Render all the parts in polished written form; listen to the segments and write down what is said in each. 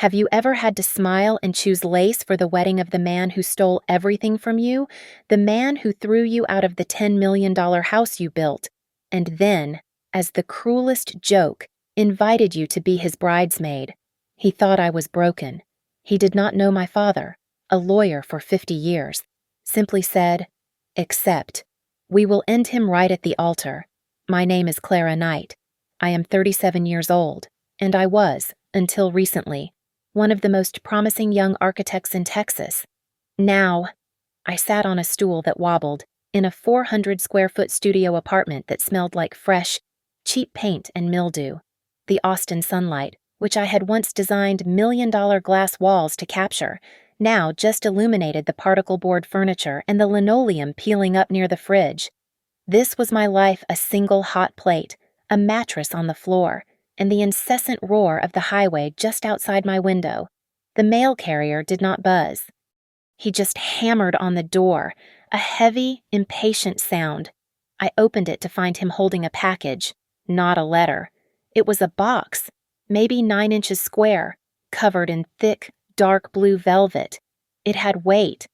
Have you ever had to smile and choose lace for the wedding of the man who stole everything from you? The man who threw you out of the $10 million house you built, and then, as the cruelest joke, invited you to be his bridesmaid. He thought I was broken. He did not know my father, a lawyer for 50 years, simply said, "Accept. We will end him right at the altar. My name is Clara Knight. I am 37 years old, and I was, until recently, one of the most promising young architects in Texas. Now," I sat on a stool that wobbled, in a 400-square-foot studio apartment that smelled like fresh, cheap paint and mildew. The Austin sunlight, which I had once designed million-dollar glass walls to capture, now just illuminated the particle board furniture and the linoleum peeling up near the fridge. This was my life, a single hot plate, a mattress on the floor, and the incessant roar of the highway just outside my window. The mail carrier did not buzz. He just hammered on the door, a heavy, impatient sound. I opened it to find him holding a package, not a letter. It was a box, maybe 9 inches square, covered in thick, dark blue velvet. It had weight.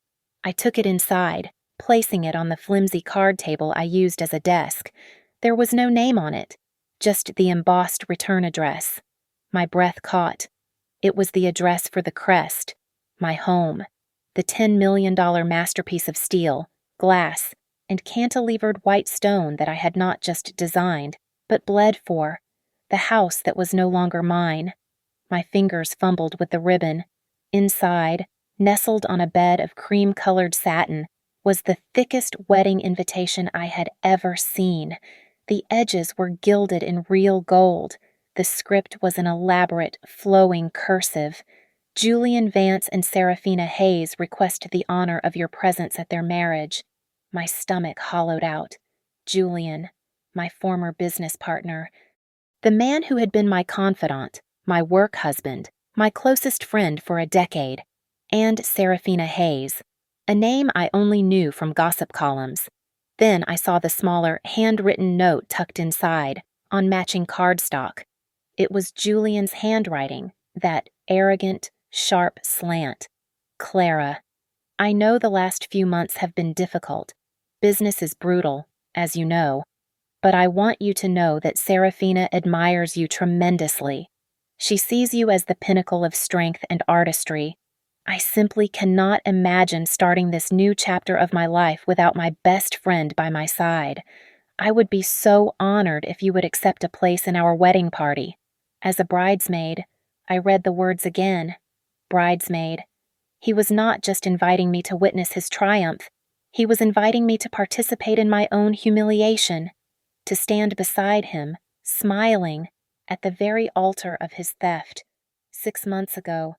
I took it inside, placing it on the flimsy card table I used as a desk. There was no name on it, just the embossed return address. My breath caught. It was the address for the crest, my home, the $10 million masterpiece of steel, glass, and cantilevered white stone that I had not just designed, but bled for, the house that was no longer mine. My fingers fumbled with the ribbon. Inside, nestled on a bed of cream-colored satin, was the thickest wedding invitation I had ever seen. The edges were gilded in real gold. The script was an elaborate, flowing cursive. "Julian Vance and Serafina Hayes request the honor of your presence at their marriage." My stomach hollowed out. Julian, my former business partner. The man who had been my confidant, my work husband, my closest friend for a decade. And Serafina Hayes, a name I only knew from gossip columns. Then I saw the smaller, handwritten note tucked inside, on matching cardstock. It was Julian's handwriting, that arrogant, sharp slant. "Clara, I know the last few months have been difficult. Business is brutal, as you know. But I want you to know that Serafina admires you tremendously. She sees you as the pinnacle of strength and artistry. I simply cannot imagine starting this new chapter of my life without my best friend by my side. I would be so honored if you would accept a place in our wedding party." As a bridesmaid, I read the words again. Bridesmaid. He was not just inviting me to witness his triumph. He was inviting me to participate in my own humiliation, to stand beside him, smiling, at the very altar of his theft. 6 months ago,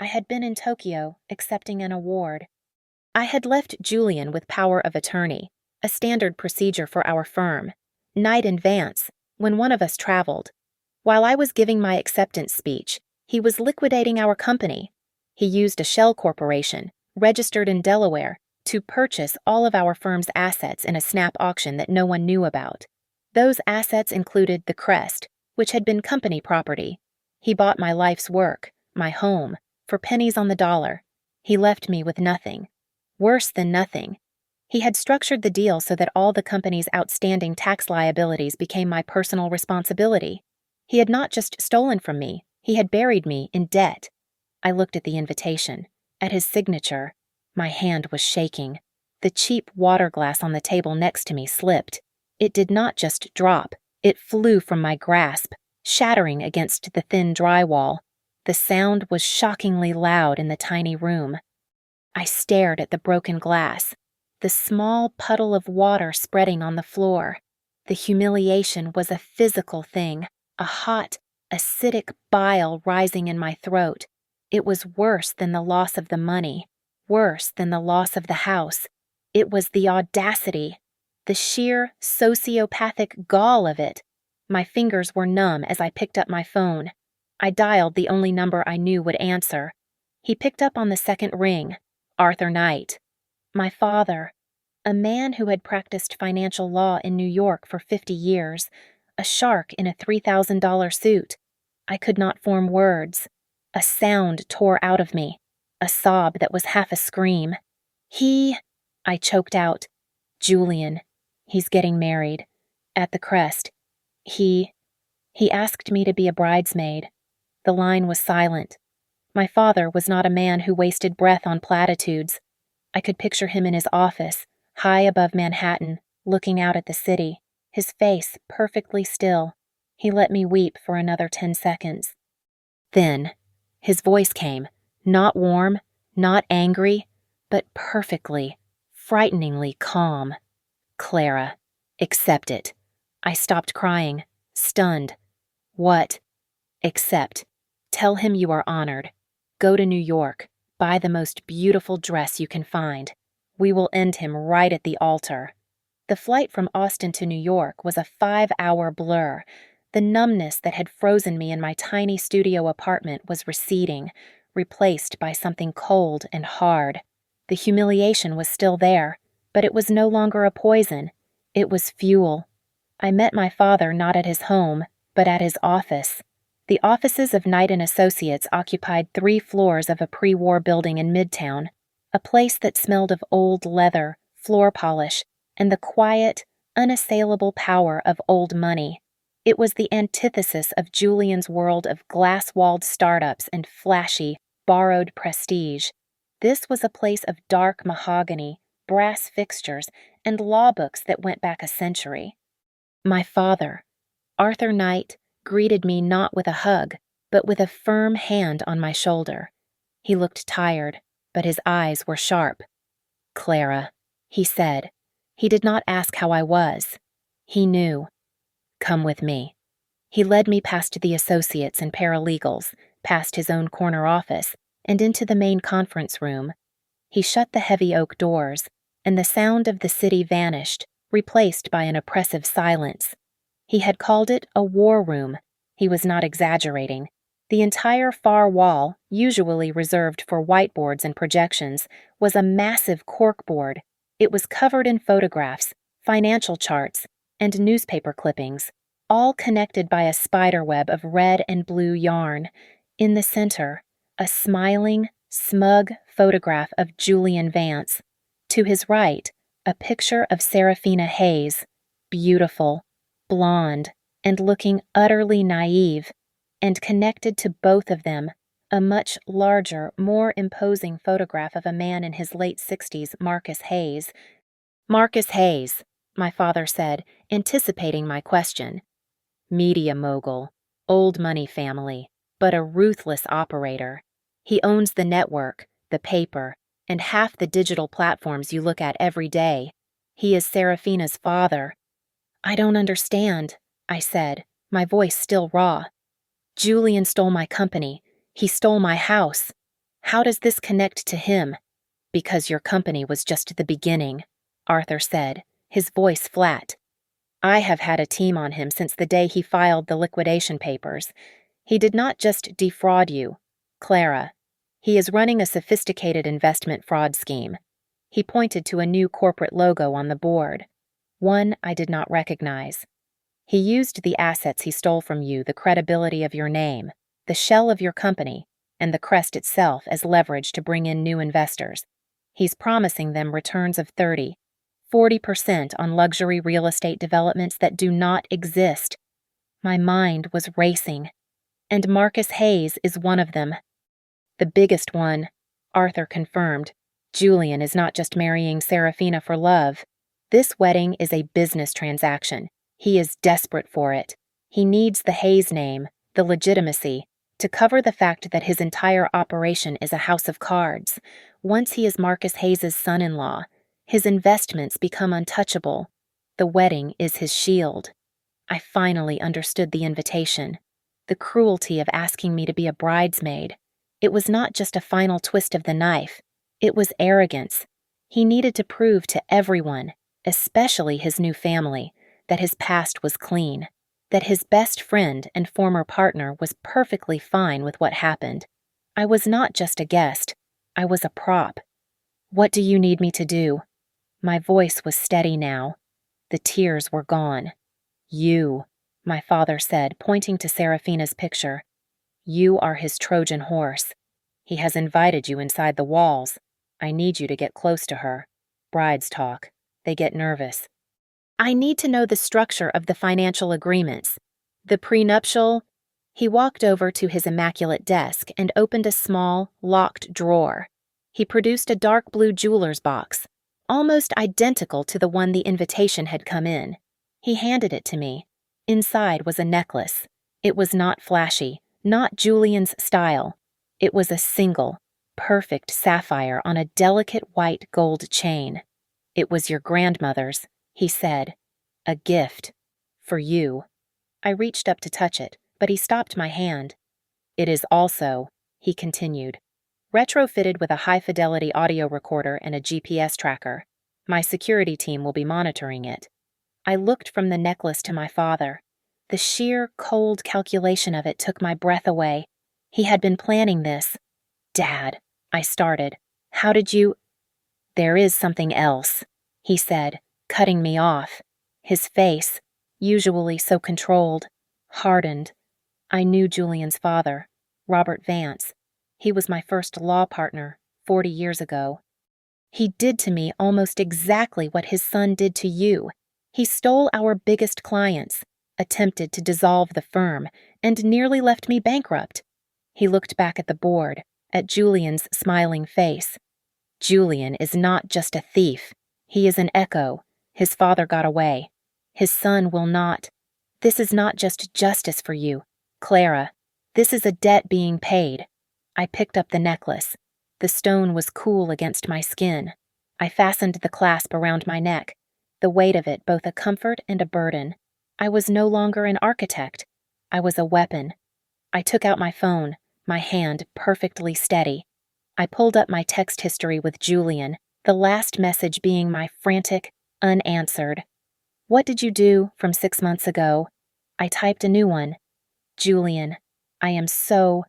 I had been in Tokyo accepting an award. I had left Julian with power of attorney, a standard procedure for our firm, night in advance, when one of us traveled. While I was giving my acceptance speech, he was liquidating our company. He used a shell corporation, registered in Delaware, to purchase all of our firm's assets in a snap auction that no one knew about. Those assets included the crest, which had been company property. He bought my life's work, my home, for pennies on the dollar. He left me with nothing. Worse than nothing. He had structured the deal so that all the company's outstanding tax liabilities became my personal responsibility. He had not just stolen from me, he had buried me in debt. I looked at the invitation, at his signature. My hand was shaking. The cheap water glass on the table next to me slipped. It did not just drop, it flew from my grasp, shattering against the thin drywall. The sound was shockingly loud in the tiny room. I stared at the broken glass, the small puddle of water spreading on the floor. The humiliation was a physical thing, a hot, acidic bile rising in my throat. It was worse than the loss of the money, worse than the loss of the house. It was the audacity, the sheer sociopathic gall of it. My fingers were numb as I picked up my phone. I dialed the only number I knew would answer. He picked up on the second ring. Arthur Knight. My father, a man who had practiced financial law in New York for 50 years, a shark in a $3,000 suit. I could not form words. A sound tore out of me, a sob that was half a scream. I choked out. Julian. He's getting married. At the crest. He asked me to be a bridesmaid. The line was silent. My father was not a man who wasted breath on platitudes. I could picture him in his office, high above Manhattan, looking out at the city, his face perfectly still. He let me weep for another 10 seconds. Then, his voice came, not warm, not angry, but perfectly, frighteningly calm. Clara, accept it. I stopped crying, stunned. What? Accept. Tell him you are honored. Go to New York. Buy the most beautiful dress you can find. We will end him right at the altar. The flight from Austin to New York was a 5-hour blur. The numbness that had frozen me in my tiny studio apartment was receding, replaced by something cold and hard. The humiliation was still there, but it was no longer a poison. It was fuel. I met my father not at his home, but at his office. The offices of Knight & Associates occupied 3 floors of a pre-war building in Midtown, a place that smelled of old leather, floor polish, and the quiet, unassailable power of old money. It was the antithesis of Julian's world of glass-walled startups and flashy, borrowed prestige. This was a place of dark mahogany, brass fixtures, and law books that went back a century. My father, Arthur Knight, greeted me not with a hug, but with a firm hand on my shoulder. He looked tired, but his eyes were sharp. "Clara," he said. He did not ask how I was. He knew. "Come with me." He led me past the associates and paralegals, past his own corner office, and into the main conference room. He shut the heavy oak doors, and the sound of the city vanished, replaced by an oppressive silence. He had called it a war room. He was not exaggerating. The entire far wall, usually reserved for whiteboards and projections, was a massive corkboard. It was covered in photographs, financial charts, and newspaper clippings, all connected by a spiderweb of red and blue yarn. In the center, a smiling, smug photograph of Julian Vance. To his right, a picture of Serafina Hayes, beautiful, blonde, and looking utterly naive, and connected to both of them, a much larger, more imposing photograph of a man in his late 60s, Marcus Hayes. "Marcus Hayes," my father said, anticipating my question. "Media mogul, old money family, but a ruthless operator. He owns the network, the paper, and half the digital platforms you look at every day. He is Serafina's father." "I don't understand," I said, my voice still raw. "Julian stole my company. He stole my house. How does this connect to him?" "Because your company was just the beginning," Arthur said, his voice flat. "I have had a team on him since the day he filed the liquidation papers. He did not just defraud you, Clara. He is running a sophisticated investment fraud scheme." He pointed to a new corporate logo on the board, one I did not recognize. "He used the assets he stole from you, the credibility of your name, the shell of your company, and the crest itself as leverage to bring in new investors. He's promising them returns of 40% on luxury real estate developments that do not exist." My mind was racing. "And Marcus Hayes is one of them." "The biggest one," Arthur confirmed. "Julian is not just marrying Serafina for love. This wedding is a business transaction. He is desperate for it. He needs the Hayes name, the legitimacy, to cover the fact that his entire operation is a house of cards. Once he is Marcus Hayes' son-in-law, his investments become untouchable. The wedding is his shield." I finally understood the invitation, the cruelty of asking me to be a bridesmaid. It was not just a final twist of the knife. It was arrogance. He needed to prove to everyone, especially his new family, that his past was clean, that his best friend and former partner was perfectly fine with what happened. I was not just a guest. I was a prop. "What do you need me to do?" My voice was steady now. The tears were gone. "You," my father said, pointing to Serafina's picture. You are his Trojan horse. He has invited you inside the walls. I need you to get close to her. Brides talk. They get nervous. I need to know the structure of the financial agreements. The prenuptial. He walked over to his immaculate desk and opened a small, locked drawer. He produced a dark blue jeweler's box, almost identical to the one the invitation had come in. He handed it to me. Inside was a necklace. It was not flashy, not Julian's style. It was a single, perfect sapphire on a delicate white gold chain. It was your grandmother's, he said. A gift. For you. I reached up to touch it, but he stopped my hand. It is also, he continued, retrofitted with a high-fidelity audio recorder and a GPS tracker. My security team will be monitoring it. I looked from the necklace to my father. The sheer, cold calculation of it took my breath away. He had been planning this. Dad, I started. How did you— There is something else, he said, cutting me off. His face, usually so controlled, hardened. I knew Julian's father, Robert Vance. He was my first law partner, 40 years ago. He did to me almost exactly what his son did to you. He stole our biggest clients, attempted to dissolve the firm, and nearly left me bankrupt. He looked back at the board, at Julian's smiling face. Julian is not just a thief. He is an echo. His father got away. His son will not. This is not just justice for you, Clara. This is a debt being paid. I picked up the necklace. The stone was cool against my skin. I fastened the clasp around my neck, the weight of it both a comfort and a burden. I was no longer an architect. I was a weapon. I took out my phone, my hand perfectly steady. I pulled up my text history with Julian, the last message being my frantic, unanswered. What did you do from 6 months ago? I typed a new one. Julian, I am so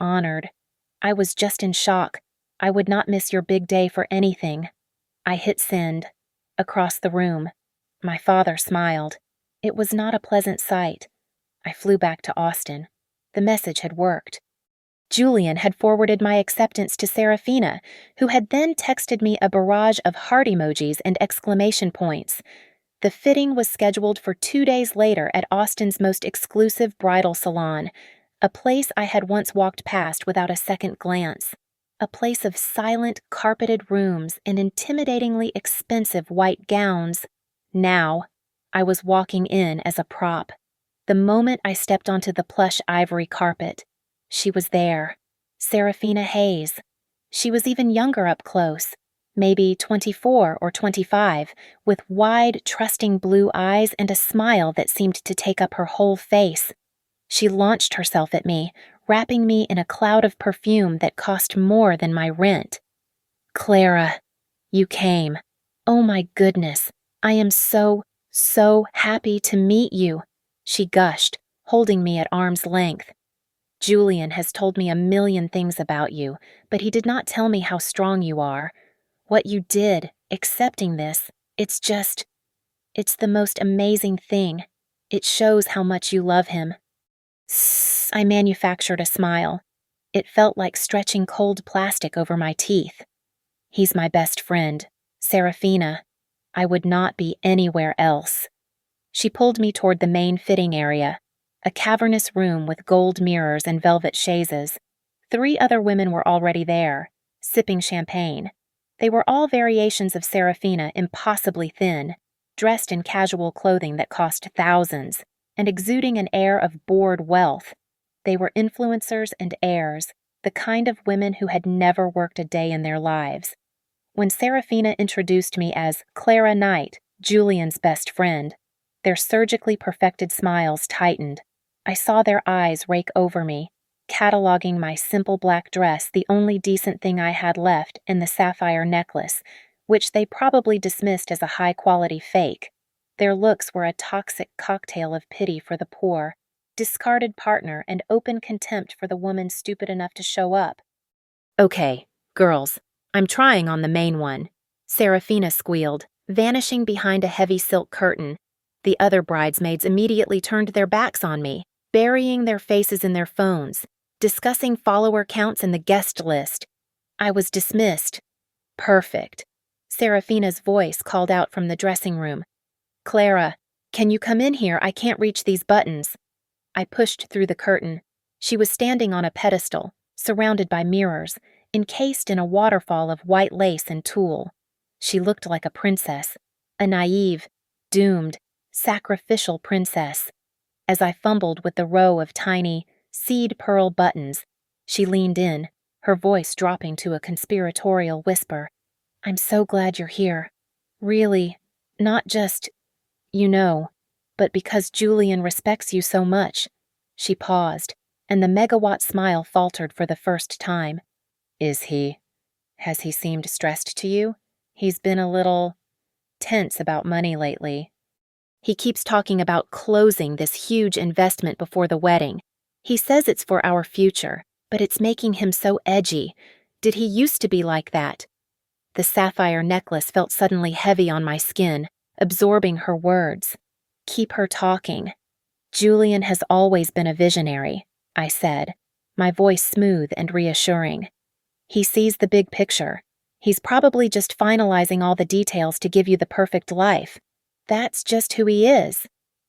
honored. I was just in shock. I would not miss your big day for anything. I hit send. Across the room. My father smiled. It was not a pleasant sight. I flew back to Austin. The message had worked. Julian had forwarded my acceptance to Serafina, who had then texted me a barrage of heart emojis and exclamation points. The fitting was scheduled for 2 days later at Austin's most exclusive bridal salon, a place I had once walked past without a second glance. A place of silent, carpeted rooms and intimidatingly expensive white gowns. Now, I was walking in as a prop. The moment I stepped onto the plush ivory carpet, she was there. Serafina Hayes. She was even younger up close, maybe 24 or 25, with wide, trusting blue eyes and a smile that seemed to take up her whole face. She launched herself at me, wrapping me in a cloud of perfume that cost more than my rent. Clara, you came. Oh my goodness, I am so happy to meet you, she gushed, holding me at arm's length. Julian has told me a million things about you, but he did not tell me how strong you are. What you did, accepting this, it's the most amazing thing. It shows how much you love him. I manufactured a smile. It felt like stretching cold plastic over my teeth. He's my best friend, Serafina. I would not be anywhere else. She pulled me toward the main fitting area, a cavernous room with gold mirrors and velvet chaises. 3 other women were already there, sipping champagne. They were all variations of Serafina, impossibly thin, dressed in casual clothing that cost thousands, and exuding an air of bored wealth. They were influencers and heirs, the kind of women who had never worked a day in their lives. When Serafina introduced me as Clara Knight, Julian's best friend, their surgically perfected smiles tightened. I saw their eyes rake over me, cataloging my simple black dress, the only decent thing I had left, and the sapphire necklace, which they probably dismissed as a high-quality fake. Their looks were a toxic cocktail of pity for the poor, discarded partner, and open contempt for the woman stupid enough to show up. Okay, girls, I'm trying on the main one, Serafina squealed, vanishing behind a heavy silk curtain. The other bridesmaids immediately turned their backs on me. burying their faces in their phones, discussing follower counts and the guest list. I was dismissed. Perfect. Serafina's voice called out from the dressing room. Clara, can you come in here? I can't reach these buttons. I pushed through the curtain. She was standing on a pedestal, surrounded by mirrors, encased in a waterfall of white lace and tulle. She looked like a princess, a naive, doomed, sacrificial princess. As I fumbled with the row of tiny, seed pearl buttons, she leaned in, her voice dropping to a conspiratorial whisper. I'm so glad you're here. Really, not just, but because Julian respects you so much. She paused, and the megawatt smile faltered for the first time. Is he? Has he seemed stressed to you? He's been a little tense about money lately. He keeps talking about closing this huge investment before the wedding. He says it's for our future, but it's making him so edgy. Did he used to be like that? The sapphire necklace felt suddenly heavy on my skin, absorbing her words. Keep her talking. Julian has always been a visionary, I said, my voice smooth and reassuring. He sees the big picture. He's probably just finalizing all the details to give you the perfect life. That's just who he is.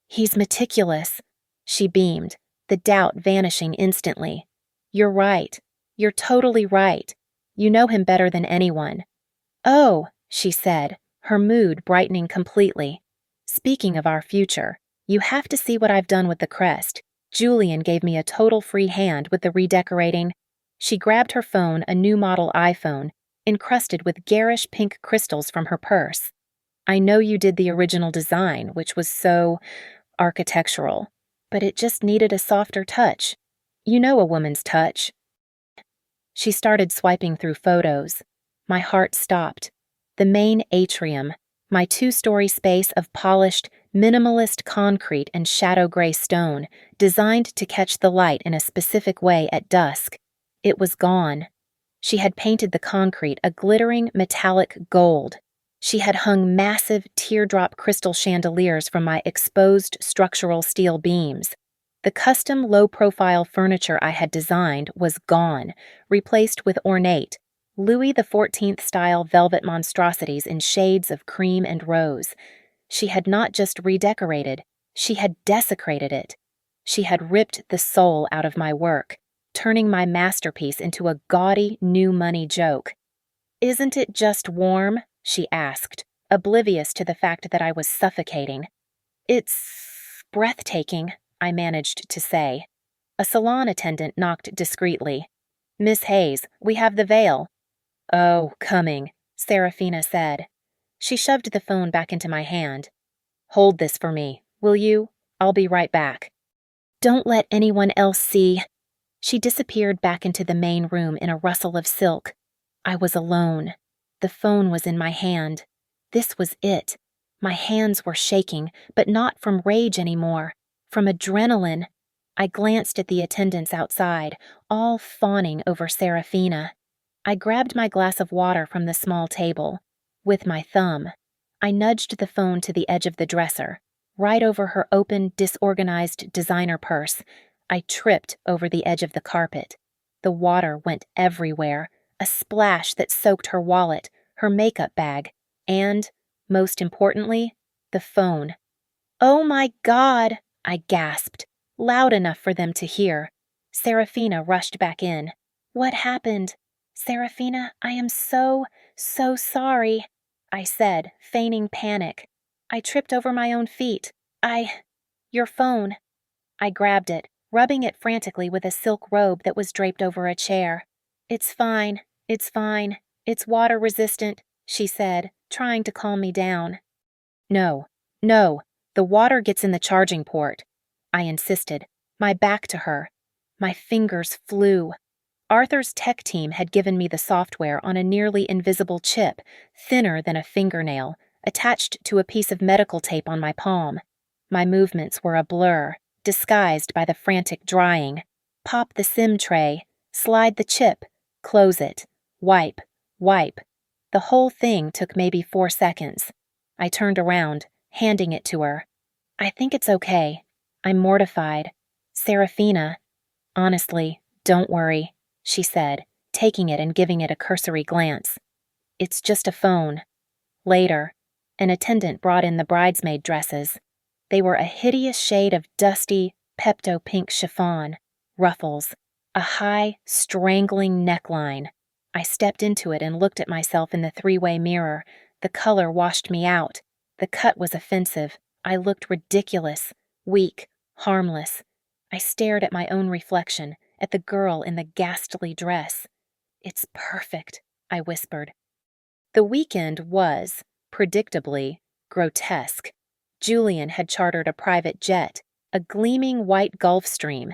He's meticulous. She beamed, the doubt vanishing instantly. You're right. You're totally right. You know him better than anyone. Oh, she said, her mood brightening completely. Speaking of our future, you have to see what I've done with the crest. Julian gave me a total free hand with the redecorating. She grabbed her phone, a new model iPhone, encrusted with garish pink crystals from her purse. I know you did the original design, which was so architectural, but it just needed a softer touch. You know a woman's touch. She started swiping through photos. My heart stopped. The main atrium, my 2-story space of polished, minimalist concrete and shadow gray stone, designed to catch the light in a specific way at dusk. It was gone. She had painted the concrete a glittering metallic gold. She had hung massive teardrop crystal chandeliers from my exposed structural steel beams. The custom low-profile furniture I had designed was gone, replaced with ornate, Louis XIV-style velvet monstrosities in shades of cream and rose. She had not just redecorated, she had desecrated it. She had ripped the soul out of my work, turning my masterpiece into a gaudy new money joke. Isn't it just warm? She asked, oblivious to the fact that I was suffocating. It's breathtaking, I managed to say. A salon attendant knocked discreetly. Miss Hayes, we have the veil. Oh, coming, Serafina said. She shoved the phone back into my hand. Hold this for me, will you? I'll be right back. Don't let anyone else see. She disappeared back into the main room in a rustle of silk. I was alone. The phone was in my hand. This was it. My hands were shaking, but not from rage anymore, from adrenaline. I glanced at the attendants outside, all fawning over Serafina. I grabbed my glass of water from the small table. With my thumb, I nudged the phone to the edge of the dresser, right over her open, disorganized designer purse. I tripped over the edge of the carpet. The water went everywhere, a splash that soaked her wallet, her makeup bag, and, most importantly, the phone. Oh my God, I gasped, loud enough for them to hear. Serafina rushed back in. What happened? Serafina, I am so sorry, I said, feigning panic. I tripped over my own feet. Your phone. I grabbed it, rubbing it frantically with a silk robe that was draped over a chair. It's fine, it's water resistant, she said, trying to calm me down. No, the water gets in the charging port, I insisted, my back to her. My fingers flew. Arthur's tech team had given me the software on a nearly invisible chip, thinner than a fingernail, attached to a piece of medical tape on my palm. My movements were a blur, disguised by the frantic drying. Pop the SIM tray, slide the chip, close it, wipe. The whole thing took maybe 4 seconds. I turned around, handing it to her. I think it's okay. I'm mortified. Serafina, honestly, don't worry, she said, taking it and giving it a cursory glance. It's just a phone. Later, an attendant brought in the bridesmaid dresses. They were a hideous shade of dusty, Pepto-pink chiffon, ruffles, a high, strangling neckline. I stepped into it and looked at myself in the three-way mirror. The color washed me out. The cut was offensive. I looked ridiculous, weak, harmless. I stared at my own reflection, at the girl in the ghastly dress. "It's perfect," I whispered. The weekend was, predictably, grotesque. Julian had chartered a private jet, a gleaming white Gulfstream.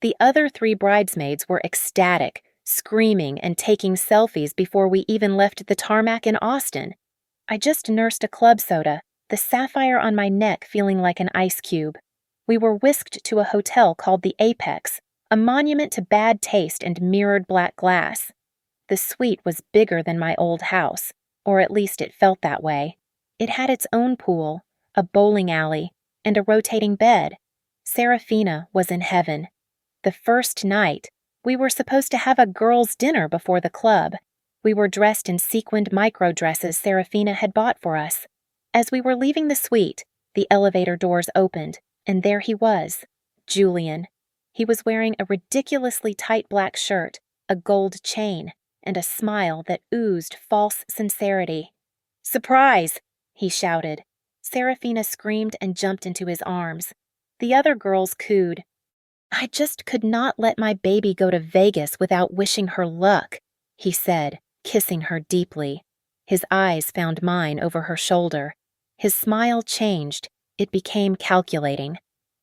The other 3 bridesmaids were ecstatic, screaming and taking selfies before we even left the tarmac in Austin. I just nursed a club soda, the sapphire on my neck feeling like an ice cube. We were whisked to a hotel called the Apex, a monument to bad taste and mirrored black glass. The suite was bigger than my old house, or at least it felt that way. It had its own pool, a bowling alley, and a rotating bed. Serafina was in heaven. The first night, we were supposed to have a girls' dinner before the club. We were dressed in sequined micro-dresses Serafina had bought for us. As we were leaving the suite, the elevator doors opened, and there he was, Julian. He was wearing a ridiculously tight black shirt, a gold chain, and a smile that oozed false sincerity. "Surprise!" he shouted. Serafina screamed and jumped into his arms. The other girls cooed. "I just could not let my baby go to Vegas without wishing her luck," he said, kissing her deeply. His eyes found mine over her shoulder. His smile changed. It became calculating.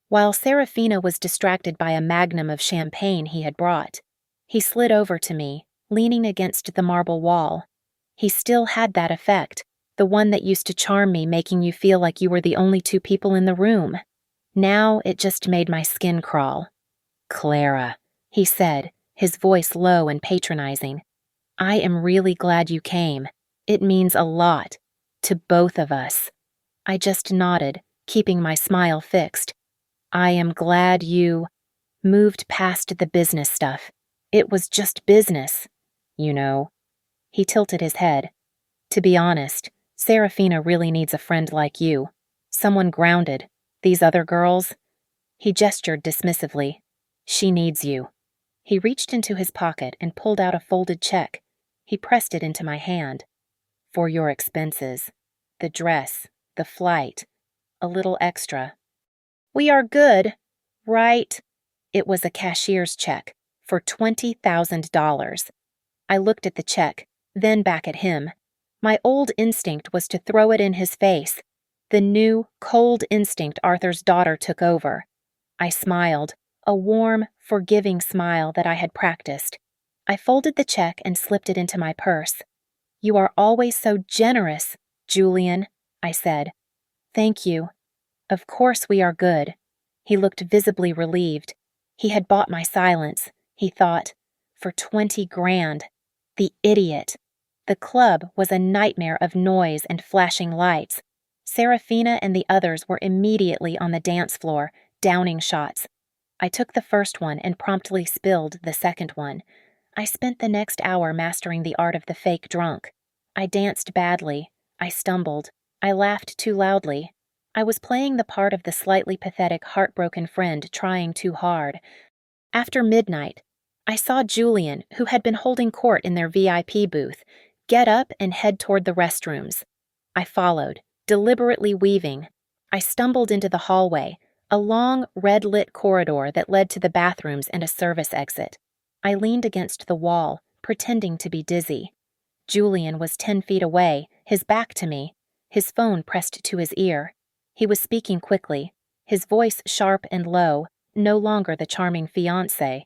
While Serafina was distracted by a magnum of champagne he had brought, he slid over to me, leaning against the marble wall. He still had that effect, the one that used to charm me, making you feel like you were the only 2 people in the room. Now it just made my skin crawl. "Clara," he said, his voice low and patronizing. "I am really glad you came. It means a lot. To both of us." I just nodded, keeping my smile fixed. "I am glad you moved past the business stuff. It was just business, you know." He tilted his head. "To be honest, Serafina really needs a friend like you. Someone grounded. These other girls..." He gestured dismissively. "She needs you." He reached into his pocket and pulled out a folded check. He pressed it into my hand. "For your expenses. The dress, the flight, a little extra." "We are good, right?" It was a cashier's check for $20,000. I looked at the check, then back at him. My old instinct was to throw it in his face. The new, cold instinct Arthur's daughter took over. I smiled, a warm, forgiving smile that I had practiced. I folded the check and slipped it into my purse. "You are always so generous, Julian," I said. "Thank you. Of course we are good." He looked visibly relieved. He had bought my silence, he thought, for 20 grand. The idiot. The club was a nightmare of noise and flashing lights. Serafina and the others were immediately on the dance floor, downing shots. I took the first one and promptly spilled the second one. I spent the next hour mastering the art of the fake drunk. I danced badly. I stumbled. I laughed too loudly. I was playing the part of the slightly pathetic, heartbroken friend trying too hard. After midnight, I saw Julian, who had been holding court in their VIP booth, get up and head toward the restrooms. I followed, deliberately weaving. I stumbled into the hallway, a long, red-lit corridor that led to the bathrooms and a service exit. I leaned against the wall, pretending to be dizzy. Julian was 10 feet away, his back to me, his phone pressed to his ear. He was speaking quickly, his voice sharp and low, no longer the charming fiancé.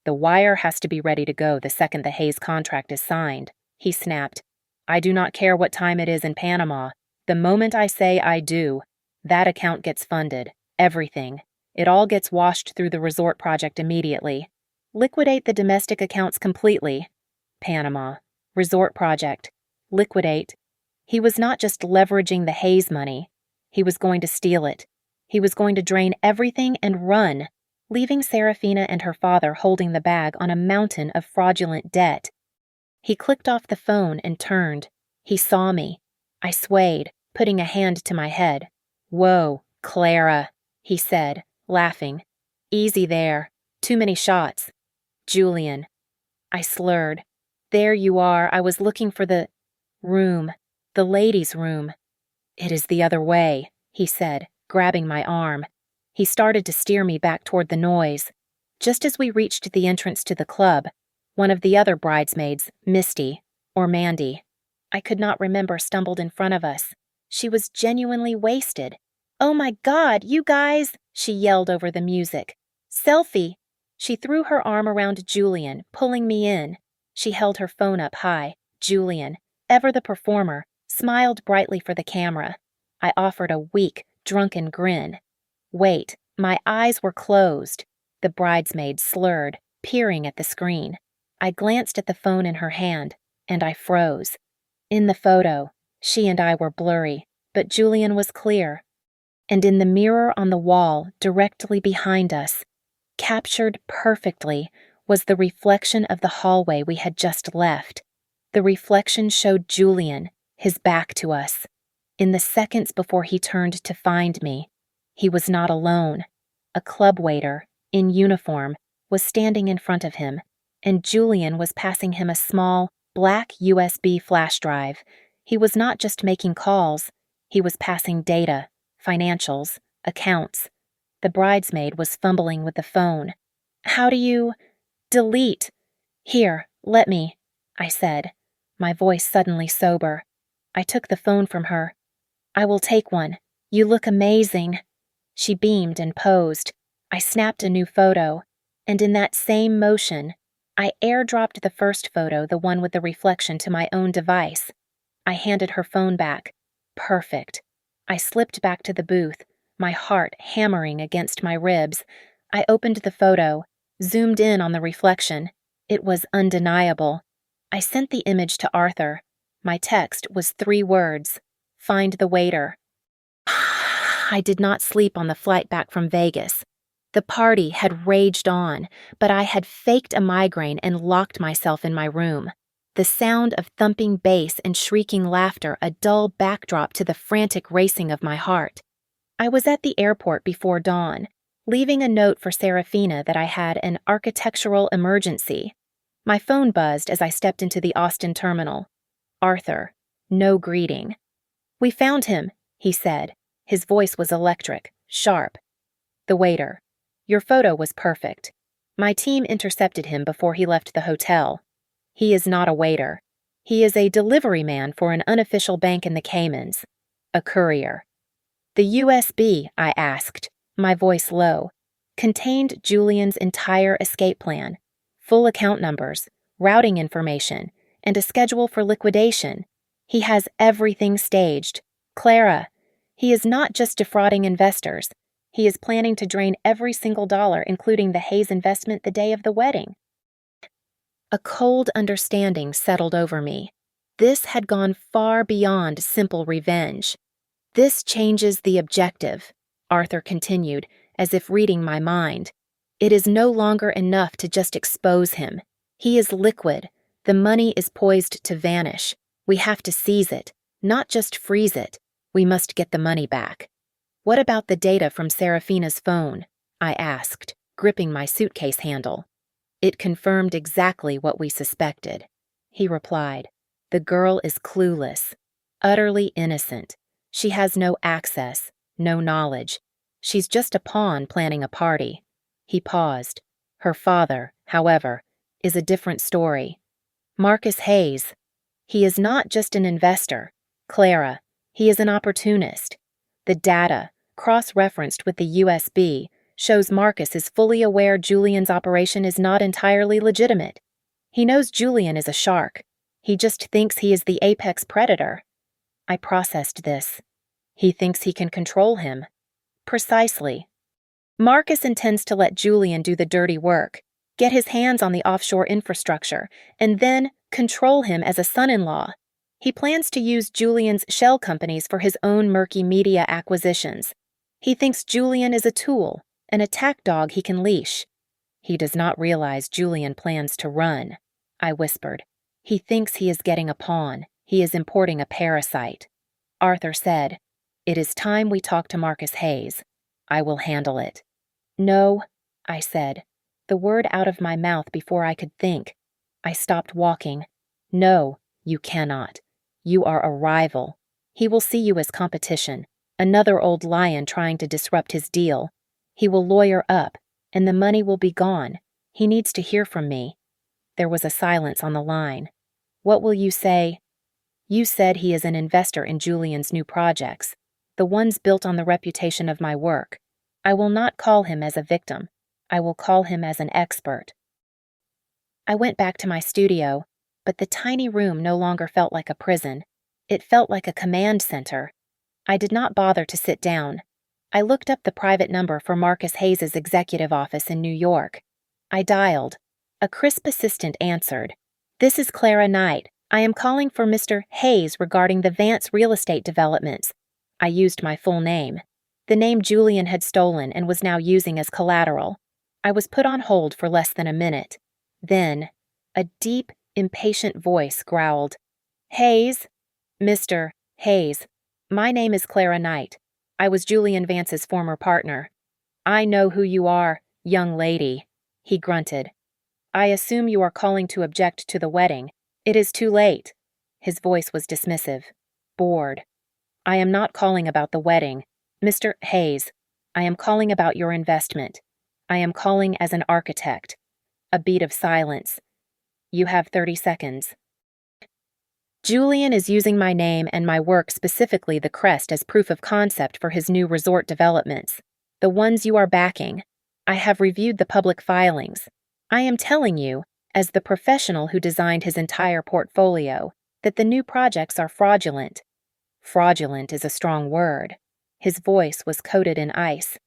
"The wire has to be ready to go the second the Hayes contract is signed," he snapped. "I do not care what time it is in Panama. The moment I say I do, that account gets funded. Everything. It all gets washed through the resort project immediately. Liquidate the domestic accounts completely. Panama. Resort project. Liquidate." He was not just leveraging the Hayes money. He was going to steal it. He was going to drain everything and run. leaving Serafina and her father holding the bag on a mountain of fraudulent debt. He clicked off the phone and turned. He saw me. I swayed, putting a hand to my head. "Whoa, Clara," he said, laughing. "Easy there. Too many shots. Julian." I slurred. "There you are. I was looking for the room. The ladies' room." "It is the other way," he said, grabbing my arm. He started to steer me back toward the noise. Just as we reached the entrance to the club, one of the other bridesmaids, Misty, or Mandy, I could not remember, stumbled in front of us. She was genuinely wasted. "Oh my God, you guys!" she yelled over the music. "Selfie!" She threw her arm around Julian, pulling me in. She held her phone up high. Julian, ever the performer, smiled brightly for the camera. I offered a weak, drunken grin. Wait, my eyes were closed. The bridesmaid slurred, peering at the screen. I glanced at the phone in her hand, and I froze. In the photo, she and I were blurry, but Julian was clear. And in the mirror on the wall, directly behind us, captured perfectly, was the reflection of the hallway we had just left. The reflection showed Julian, his back to us. In the seconds before he turned to find me, he was not alone. A club waiter, in uniform, was standing in front of him, and Julian was passing him a small, black USB flash drive. He was not just making calls, he was passing data, financials, accounts. The bridesmaid was fumbling with the phone. "How do you delete?" "Here, let me," I said, my voice suddenly sober. I took the phone from her. "I will take one. You look amazing." She beamed and posed. I snapped a new photo, and in that same motion, I airdropped the first photo, the one with the reflection, to my own device. I handed her phone back. Perfect. I slipped back to the booth, my heart hammering against my ribs. I opened the photo, zoomed in on the reflection. It was undeniable. I sent the image to Arthur. My text was 3 words: "Find the waiter." I did not sleep on the flight back from Vegas. The party had raged on, but I had faked a migraine and locked myself in my room. The sound of thumping bass and shrieking laughter a dull backdrop to the frantic racing of my heart. I was at the airport before dawn, leaving a note for Serafina that I had an architectural emergency. My phone buzzed as I stepped into the Austin terminal. Arthur, no greeting. "We found him," he said. His voice was electric, sharp. The waiter. "Your photo was perfect. My team intercepted him before he left the hotel. He is not a waiter. He is a delivery man for an unofficial bank in the Caymans. A courier." "The USB," I asked, my voice low, contained Julian's entire escape plan, full account numbers, routing information, and a schedule for liquidation. He has everything staged. Clara, he is not just defrauding investors. He is planning to drain every single dollar, including the Hayes investment, the day of the wedding. A cold understanding settled over me. This had gone far beyond simple revenge. "This changes the objective," Arthur continued, as if reading my mind. "It is no longer enough to just expose him. He is liquid. The money is poised to vanish. We have to seize it, not just freeze it. We must get the money back." "What about the data from Serafina's phone?" I asked, gripping my suitcase handle. "It confirmed exactly what we suspected," he replied. "The girl is clueless, utterly innocent. She has no access, no knowledge. She's just a pawn planning a party." He paused. "Her father, however, is a different story. Marcus Hayes. He is not just an investor, Clara. He is an opportunist. The data, cross-referenced with the USB, shows Marcus is fully aware Julian's operation is not entirely legitimate. He knows Julian is a shark. He just thinks he is the apex predator." I processed this. "He thinks he can control him." "Precisely. Marcus intends to let Julian do the dirty work, get his hands on the offshore infrastructure, and then control him as a son-in-law. He plans to use Julian's shell companies for his own murky media acquisitions. He thinks Julian is a tool, an attack dog he can leash. He does not realize Julian plans to run, I whispered. He thinks he is getting a pawn. He is importing a parasite. Arthur said, "It is time we talk to Marcus Hayes. I will handle it." "No," I said, the word out of my mouth before I could think. I stopped walking. "No, you cannot. You are a rival. He will see you as competition, another old lion trying to disrupt his deal. He will lawyer up, and the money will be gone. He needs to hear from me." There was a silence on the line. "What will you say?" "You said he is an investor in Julian's new projects, the ones built on the reputation of my work. I will not call him as a victim. I will call him as an expert." I went back to my studio, but the tiny room no longer felt like a prison. It felt like a command center. I did not bother to sit down. I looked up the private number for Marcus Hayes' executive office in New York. I dialed. A crisp assistant answered. "This is Clara Knight. I am calling for Mr. Hayes regarding the Vance real estate developments." I used my full name, the name Julian had stolen and was now using as collateral. I was put on hold for less than a minute. Then, a deep, impatient voice growled, "Hayes? Mr. Hayes, my name is Clara Knight. I was Julian Vance's former partner." "I know who you are, young lady," he grunted. "I assume you are calling to object to the wedding. It is too late." His voice was dismissive, bored. "I am not calling about the wedding. Mr. Hayes, I am calling about your investment. I am calling as an architect." A beat of silence. "You have 30 seconds. "Julian is using my name and my work, specifically the crest, as proof of concept for his new resort developments, the ones you are backing. I have reviewed the public filings. I am telling you, as the professional who designed his entire portfolio, that the new projects are fraudulent." Fraudulent is a strong word. His voice was coated in ice.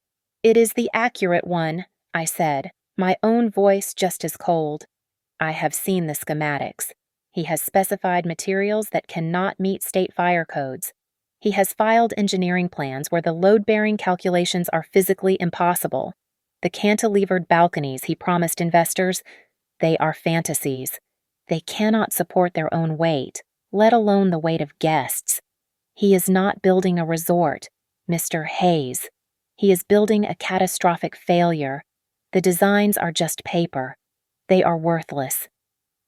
"It is the accurate one," I said, my own voice just as cold. "I have seen the schematics. He has specified materials that cannot meet state fire codes. He has filed engineering plans where the load-bearing calculations are physically impossible. The cantilevered balconies he promised investors, they are fantasies. They cannot support their own weight, let alone the weight of guests. He is not building a resort, Mr. Hayes. He is building a catastrophic failure. The designs are just paper. They are worthless."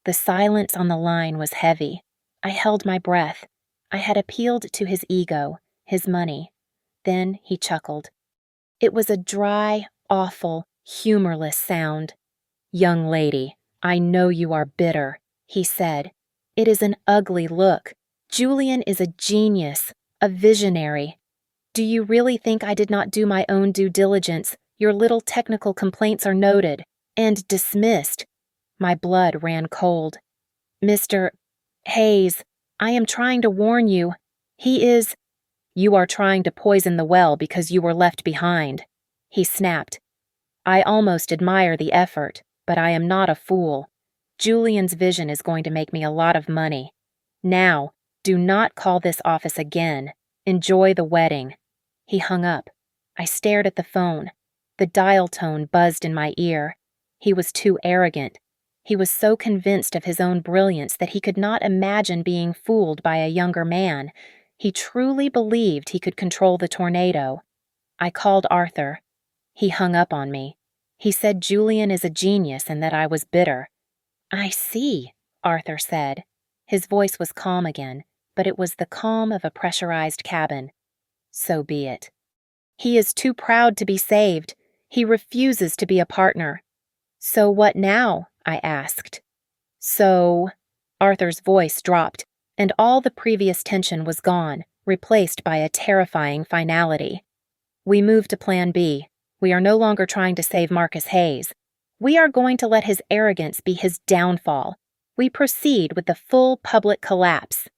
The silence on the line was heavy. I held my breath. I had appealed to his ego, his money. Then he chuckled. It was a dry, awful, humorless sound. "Young lady, I know you are bitter," he said. "It is an ugly look. Julian is a genius, a visionary. Do you really think I did not do my own due diligence? Your little technical complaints are noted and dismissed." My blood ran cold. "Mr. Hayes, I am trying to warn you. He is—" "You are trying to poison the well because you were left behind," he snapped. "I almost admire the effort, but I am not a fool. Julian's vision is going to make me a lot of money. Now, do not call this office again. Enjoy the wedding." He hung up. I stared at the phone. The dial tone buzzed in my ear. He was too arrogant. He was so convinced of his own brilliance that he could not imagine being fooled by a younger man. He truly believed he could control the tornado. I called Arthur. He hung up on me. He said Julian is a genius and that I was bitter. "I see," Arthur said. His voice was calm again, but it was the calm of a pressurized cabin. "So be it." "He is too proud to be saved. He refuses to be a partner." "So what now?" I asked. "So—" Arthur's voice dropped, and all the previous tension was gone, replaced by a terrifying finality. "We move to Plan B. We are no longer trying to save Marcus Hayes. We are going to let his arrogance be his downfall. We proceed with the full public collapse."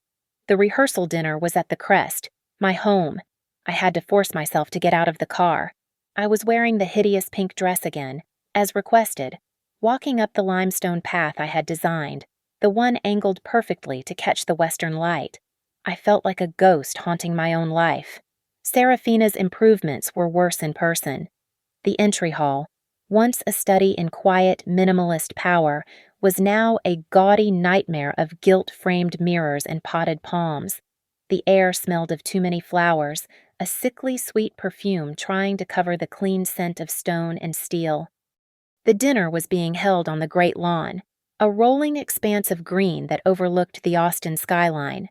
The rehearsal dinner was at the Crest, my home. I had to force myself to get out of the car. I was wearing the hideous pink dress again, as requested, walking up the limestone path I had designed, the one angled perfectly to catch the western light. I felt like a ghost haunting my own life. Seraphina's improvements were worse in person. The entry hall, once a study in quiet, minimalist power, was now a gaudy nightmare of gilt-framed mirrors and potted palms. The air smelled of too many flowers, a sickly sweet perfume trying to cover the clean scent of stone and steel. The dinner was being held on the great lawn, a rolling expanse of green that overlooked the Austin skyline.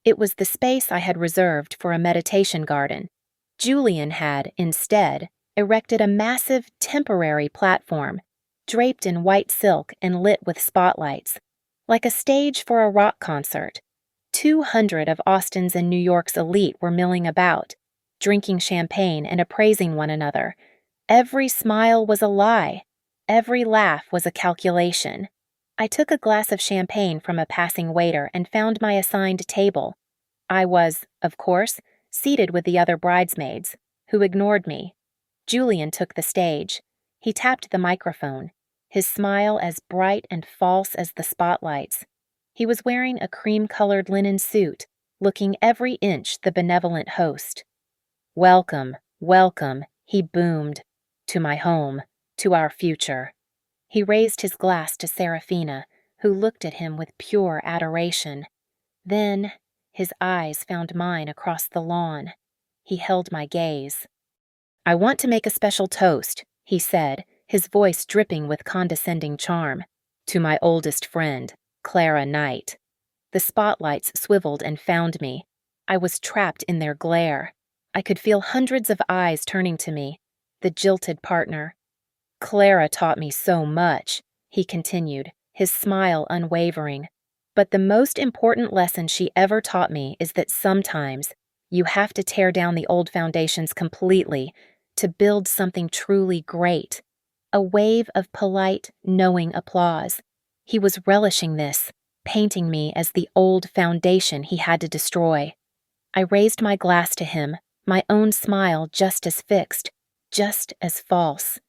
It was the space I had reserved for a meditation garden. Julian had, instead, erected a massive, temporary platform, draped in white silk and lit with spotlights, like a stage for a rock concert. 200 of Austin's and New York's elite were milling about, drinking champagne and appraising one another. Every smile was a lie. Every laugh was a calculation. I took a glass of champagne from a passing waiter and found my assigned table. I was, of course, seated with the other bridesmaids, who ignored me. Julian took the stage. He tapped the microphone, his smile as bright and false as the spotlights. He was wearing a cream-colored linen suit, looking every inch the benevolent host. "Welcome, welcome," he boomed, "to my home, to our future." He raised his glass to Serafina, who looked at him with pure adoration. Then, his eyes found mine across the lawn. He held my gaze. "I want to make a special toast," he said, his voice dripping with condescending charm, "to my oldest friend, Clara Knight." The spotlights swiveled and found me. I was trapped in their glare. I could feel hundreds of eyes turning to me, the jilted partner. "Clara taught me so much," he continued, his smile unwavering. "But the most important lesson she ever taught me is that sometimes you have to tear down the old foundations completely to build something truly great." A wave of polite, knowing applause. He was relishing this, painting me as the old foundation he had to destroy. I raised my glass to him, my own smile just as fixed, just as false.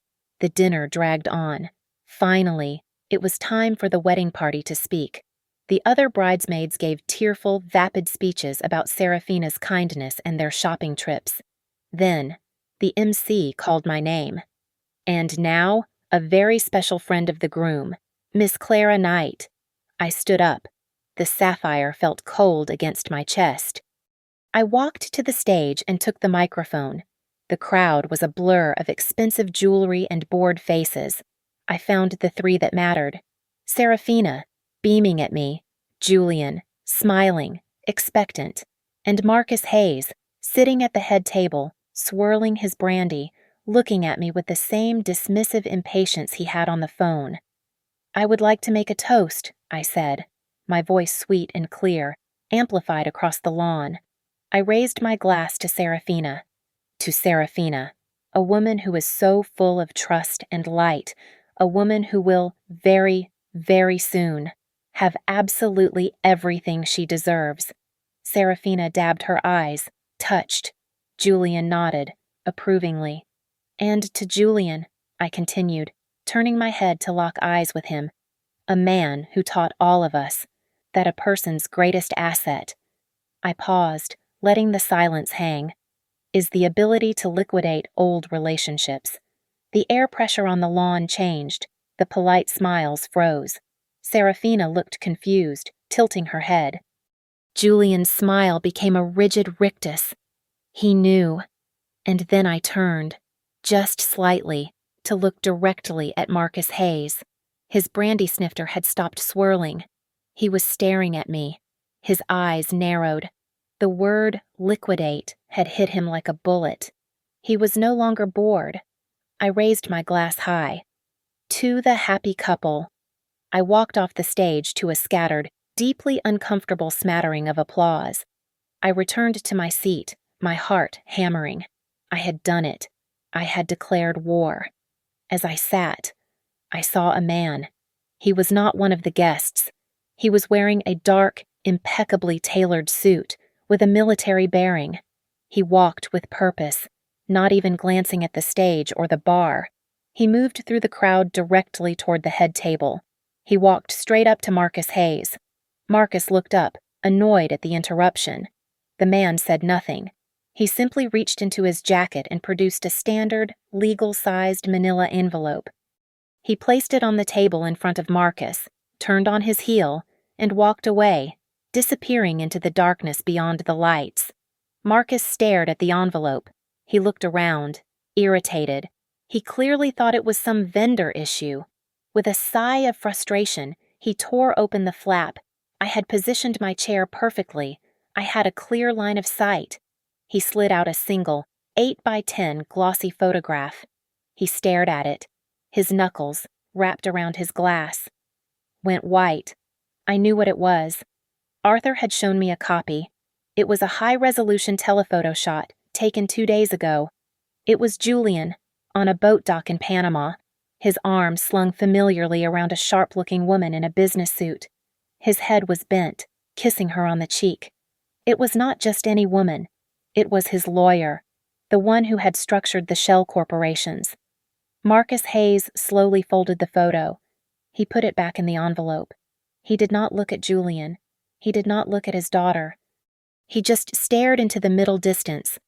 The dinner dragged on. Finally, it was time for the wedding party to speak. The other bridesmaids gave tearful, vapid speeches about Serafina's kindness and their shopping trips. Then, the MC called my name. "And now, a very special friend of the groom, Miss Clara Knight." I stood up. The sapphire felt cold against my chest. I walked to the stage and took the microphone. The crowd was a blur of expensive jewelry and bored faces. I found the three that mattered. Serafina, beaming at me, Julian, smiling, expectant, and Marcus Hayes, sitting at the head table, swirling his brandy, looking at me with the same dismissive impatience he had on the phone. "I would like to make a toast," I said, my voice sweet and clear, amplified across the lawn. I raised my glass to Serafina. To Serafina, a woman who is so full of trust and light, a woman who will very, very soon have absolutely everything she deserves. Serafina dabbed her eyes, touched. Julian nodded, approvingly. "And to Julian," I continued, turning my head to lock eyes with him, "a man who taught all of us that a person's greatest asset," I paused, letting the silence hang, "is the ability to liquidate old relationships." The air pressure on the lawn changed, the polite smiles froze. Serafina looked confused, tilting her head. Julian's smile became a rigid rictus. He knew. And then I turned, just slightly, to look directly at Marcus Hayes. His brandy snifter had stopped swirling. He was staring at me. His eyes narrowed. The word liquidate had hit him like a bullet. He was no longer bored. I raised my glass high. "To the happy couple." I walked off the stage to a scattered, deeply uncomfortable smattering of applause. I returned to my seat, my heart hammering. I had done it. I had declared war. As I sat, I saw a man. He was not one of the guests. He was wearing a dark, impeccably tailored suit, with a military bearing. He walked with purpose, not even glancing at the stage or the bar. He moved through the crowd directly toward the head table. He walked straight up to Marcus Hayes. Marcus looked up, annoyed at the interruption. The man said nothing. He simply reached into his jacket and produced a standard, legal-sized manila envelope. He placed it on the table in front of Marcus, turned on his heel, and walked away, disappearing into the darkness beyond the lights. Marcus stared at the envelope. He looked around, irritated. He clearly thought it was some vendor issue. With a sigh of frustration, he tore open the flap. I had positioned my chair perfectly. I had a clear line of sight. He slid out a single, 8x10 glossy photograph. He stared at it. His knuckles, wrapped around his glass, went white. I knew what it was. Arthur had shown me a copy. It was a high-resolution telephoto shot, taken 2 days ago. It was Julian, on a boat dock in Panama, his arm slung familiarly around a sharp-looking woman in a business suit. His head was bent, kissing her on the cheek. It was not just any woman. It was his lawyer, the one who had structured the shell corporations. Marcus Hayes slowly folded the photo. He put it back in the envelope. He did not look at Julian. He did not look at his daughter. He just stared into the middle distance.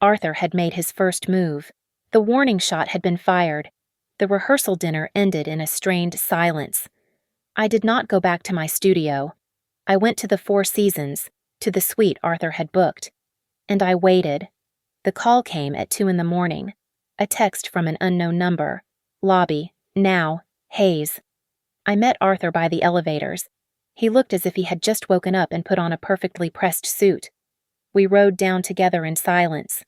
Arthur had made his first move. The warning shot had been fired. The rehearsal dinner ended in a strained silence. I did not go back to my studio. I went to the Four Seasons, to the suite Arthur had booked. And I waited. The call came at 2 a.m. A text from an unknown number. Lobby, now, Hayes. I met Arthur by the elevators. He looked as if he had just woken up and put on a perfectly pressed suit. We rode down together in silence.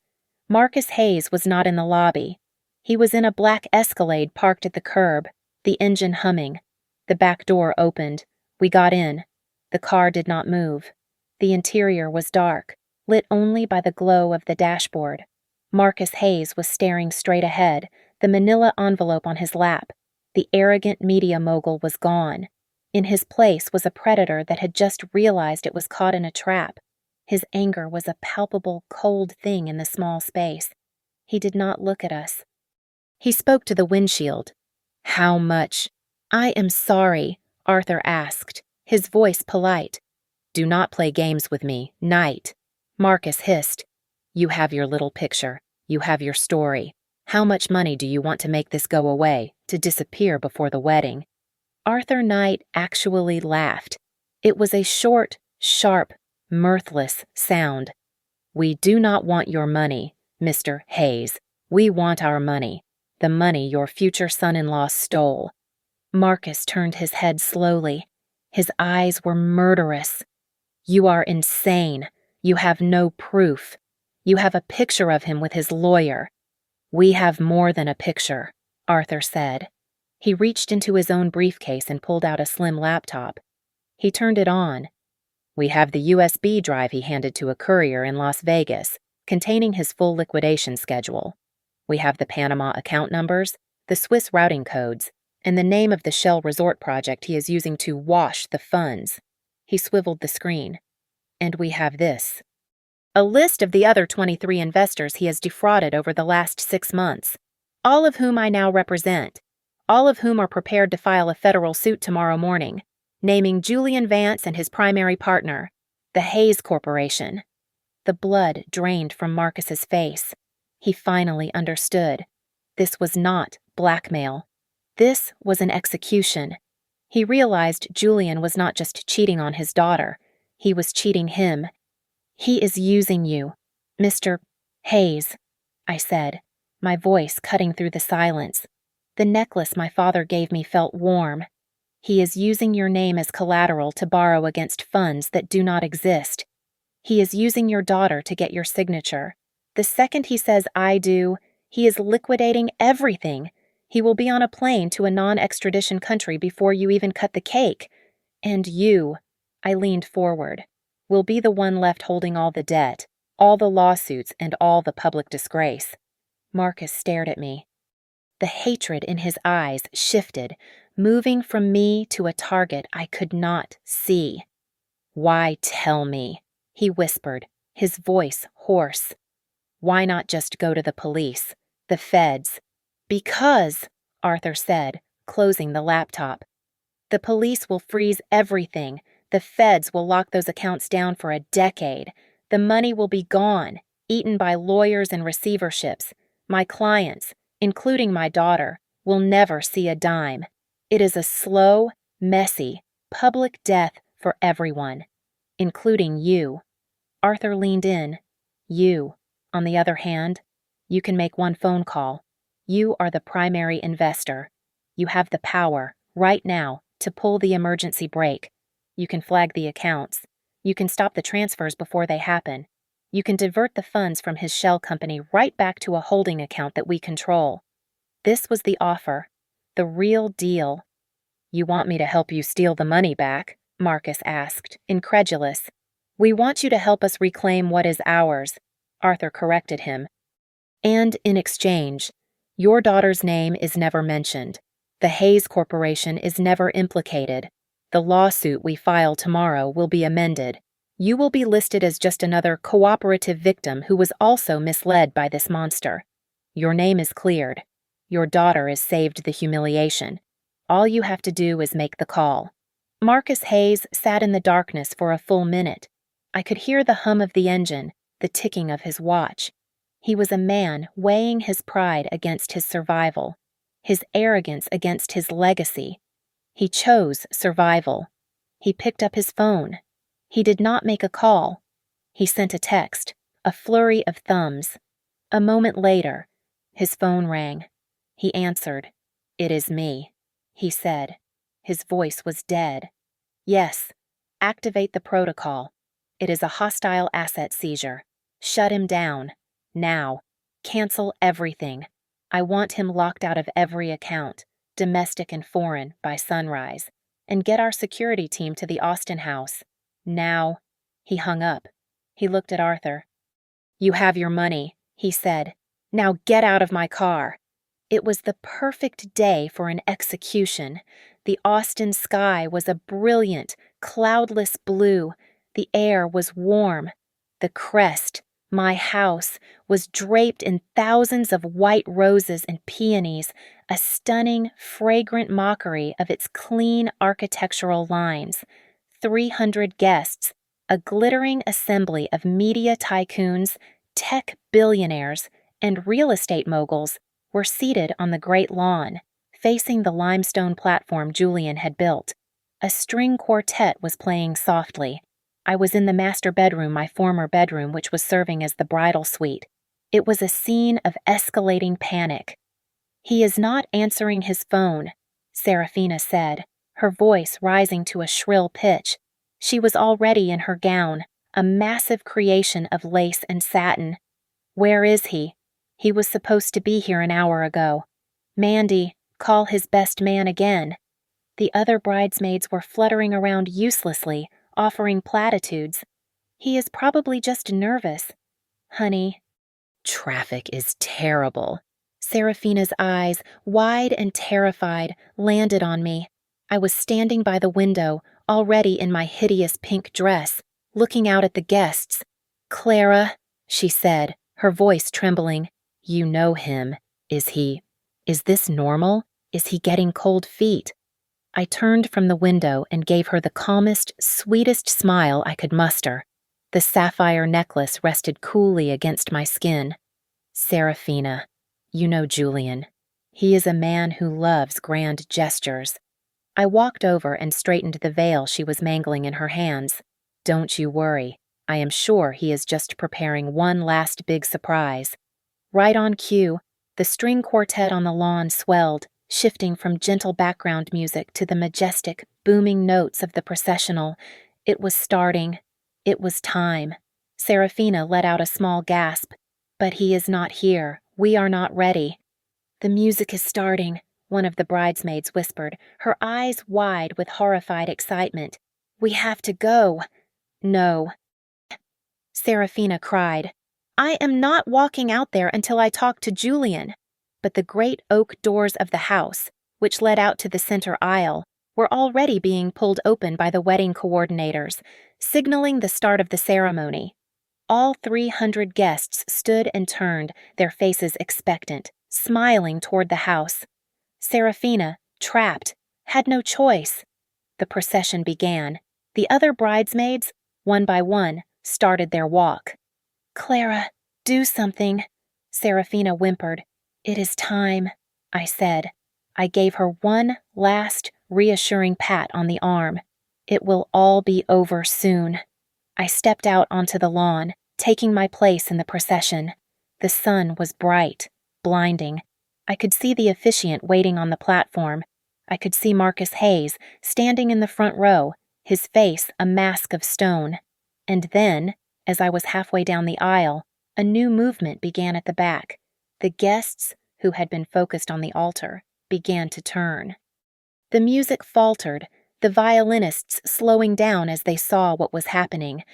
Marcus Hayes was not in the lobby. He was in a black Escalade parked at the curb, the engine humming. The back door opened. We got in. The car did not move. The interior was dark, lit only by the glow of the dashboard. Marcus Hayes was staring straight ahead, the manila envelope on his lap. The arrogant media mogul was gone. In his place was a predator that had just realized it was caught in a trap. His anger was a palpable, cold thing in the small space. He did not look at us. He spoke to the windshield. "How much?" "I am sorry," Arthur asked, his voice polite. "Do not play games with me, Knight." Marcus hissed. "You have your little picture. You have your story. How much money do you want to make this go away, to disappear before the wedding?" Arthur Knight actually laughed. It was a short, sharp, mirthless sound. "We do not want your money, Mr. Hayes. We want our money, the money your future son-in-law stole." Marcus turned his head slowly. His eyes were murderous. "You are insane. You have no proof. You have a picture of him with his lawyer." "We have more than a picture," Arthur said. He reached into his own briefcase and pulled out a slim laptop. He turned it on. "We have the USB drive he handed to a courier in Las Vegas, containing his full liquidation schedule. We have the Panama account numbers, the Swiss routing codes, and the name of the Shell resort project he is using to wash the funds." He swiveled the screen. "And we have this. A list of the other 23 investors he has defrauded over the last 6 months, all of whom I now represent, all of whom are prepared to file a federal suit tomorrow morning, naming Julian Vance and his primary partner, the Hayes Corporation." The blood drained from Marcus's face. He finally understood. This was not blackmail. This was an execution. He realized Julian was not just cheating on his daughter. He was cheating him. "He is using you, Mr. Hayes," I said, my voice cutting through the silence. The necklace my father gave me felt warm. "He is using your name as collateral to borrow against funds that do not exist. He is using your daughter to get your signature. The second he says I do, he is liquidating everything. He will be on a plane to a non-extradition country before you even cut the cake. And you," I leaned forward, "will be the one left holding all the debt, all the lawsuits, and all the public disgrace." Marcus stared at me. The hatred in his eyes shifted, moving from me to a target I could not see. "Why tell me?" he whispered, his voice hoarse. "Why not just go to the police, the feds?" "Because," Arthur said, closing the laptop, "the police will freeze everything. The feds will lock those accounts down for a decade. The money will be gone. eaten by lawyers and receiverships. My clients, including my daughter, will never see a dime. It is a slow, messy, public death for everyone, including you." Arthur leaned in. "You, on the other hand, you can make one phone call. You are the primary investor. You have the power, right now, to pull the emergency brake. You can flag the accounts. You can stop the transfers before they happen. You can divert the funds from his shell company right back to a holding account that we control." This was the offer, the real deal. "You want me to help you steal the money back?" Marcus asked, incredulous. "We want you to help us reclaim what is ours," Arthur corrected him. "And in exchange, your daughter's name is never mentioned. The Hayes Corporation is never implicated. The lawsuit we file tomorrow will be amended. You will be listed as just another cooperative victim who was also misled by this monster. Your name is cleared. Your daughter is saved the humiliation. All you have to do is make the call." Marcus Hayes sat in the darkness for a full minute. I could hear the hum of the engine, the ticking of his watch. He was a man weighing his pride against his survival, his arrogance against his legacy. He chose survival. He picked up his phone. He did not make a call. He sent a text, a flurry of thumbs. A moment later, his phone rang. He answered. "It is me," he said. His voice was dead. "Yes, activate the protocol. It is a hostile asset seizure. Shut him down. Now. Cancel everything. I want him locked out of every account, domestic and foreign, by sunrise. And get our security team to the Austin house. Now." He hung up. He looked at Arthur. "You have your money," he said. "Now get out of my car." It was the perfect day for an execution. The Austin sky was a brilliant, cloudless blue. The air was warm. The crest, my house, was draped in thousands of white roses and peonies, a stunning, fragrant mockery of its clean architectural lines. 300 guests, a glittering assembly of media tycoons, tech billionaires, and real estate moguls, were seated on the great lawn, facing the limestone platform Julian had built. A string quartet was playing softly. I was in the master bedroom, my former bedroom, which was serving as the bridal suite. It was a scene of escalating panic. "He is not answering his phone," Serafina said, her voice rising to a shrill pitch. She was already in her gown, a massive creation of lace and satin. "Where is he? He was supposed to be here an hour ago. Mandy, call his best man again." The other bridesmaids were fluttering around uselessly, offering platitudes. "He is probably just nervous. Honey." "Traffic is terrible." Serafina's eyes, wide and terrified, landed on me. I was standing by the window, already in my hideous pink dress, looking out at the guests. "Clara," she said, her voice trembling. "You know him. Is this normal? Is he getting cold feet?" I turned from the window and gave her the calmest, sweetest smile I could muster. The sapphire necklace rested coolly against my skin. "Serafina, you know Julian. He is a man who loves grand gestures." I walked over and straightened the veil she was mangling in her hands. "Don't you worry. I am sure he is just preparing one last big surprise." Right on cue, the string quartet on the lawn swelled, shifting from gentle background music to the majestic, booming notes of the processional. It was starting. It was time. Serafina let out a small gasp. "But he is not here. We are not ready." "The music is starting," one of the bridesmaids whispered, her eyes wide with horrified excitement. "We have to go." "No," Serafina cried. "I am not walking out there until I talk to Julian." But the great oak doors of the house, which led out to the center aisle, were already being pulled open by the wedding coordinators, signaling the start of the ceremony. All 300 guests stood and turned, their faces expectant, smiling toward the house. Serafina, trapped, had no choice. The procession began. The other bridesmaids, one by one, started their walk. "Clara," Do something, Serafina whimpered. It is time, I said. I gave her one last, reassuring pat on the arm. It will all be over soon. I stepped out onto the lawn, taking my place in the procession. The sun was bright, blinding. I could see the officiant waiting on the platform. I could see Marcus Hayes standing in the front row, his face a mask of stone. And then, as I was halfway down the aisle, a new movement began at the back. The guests, who had been focused on the altar, began to turn. The music faltered, the violinists slowing down as they saw what was happening.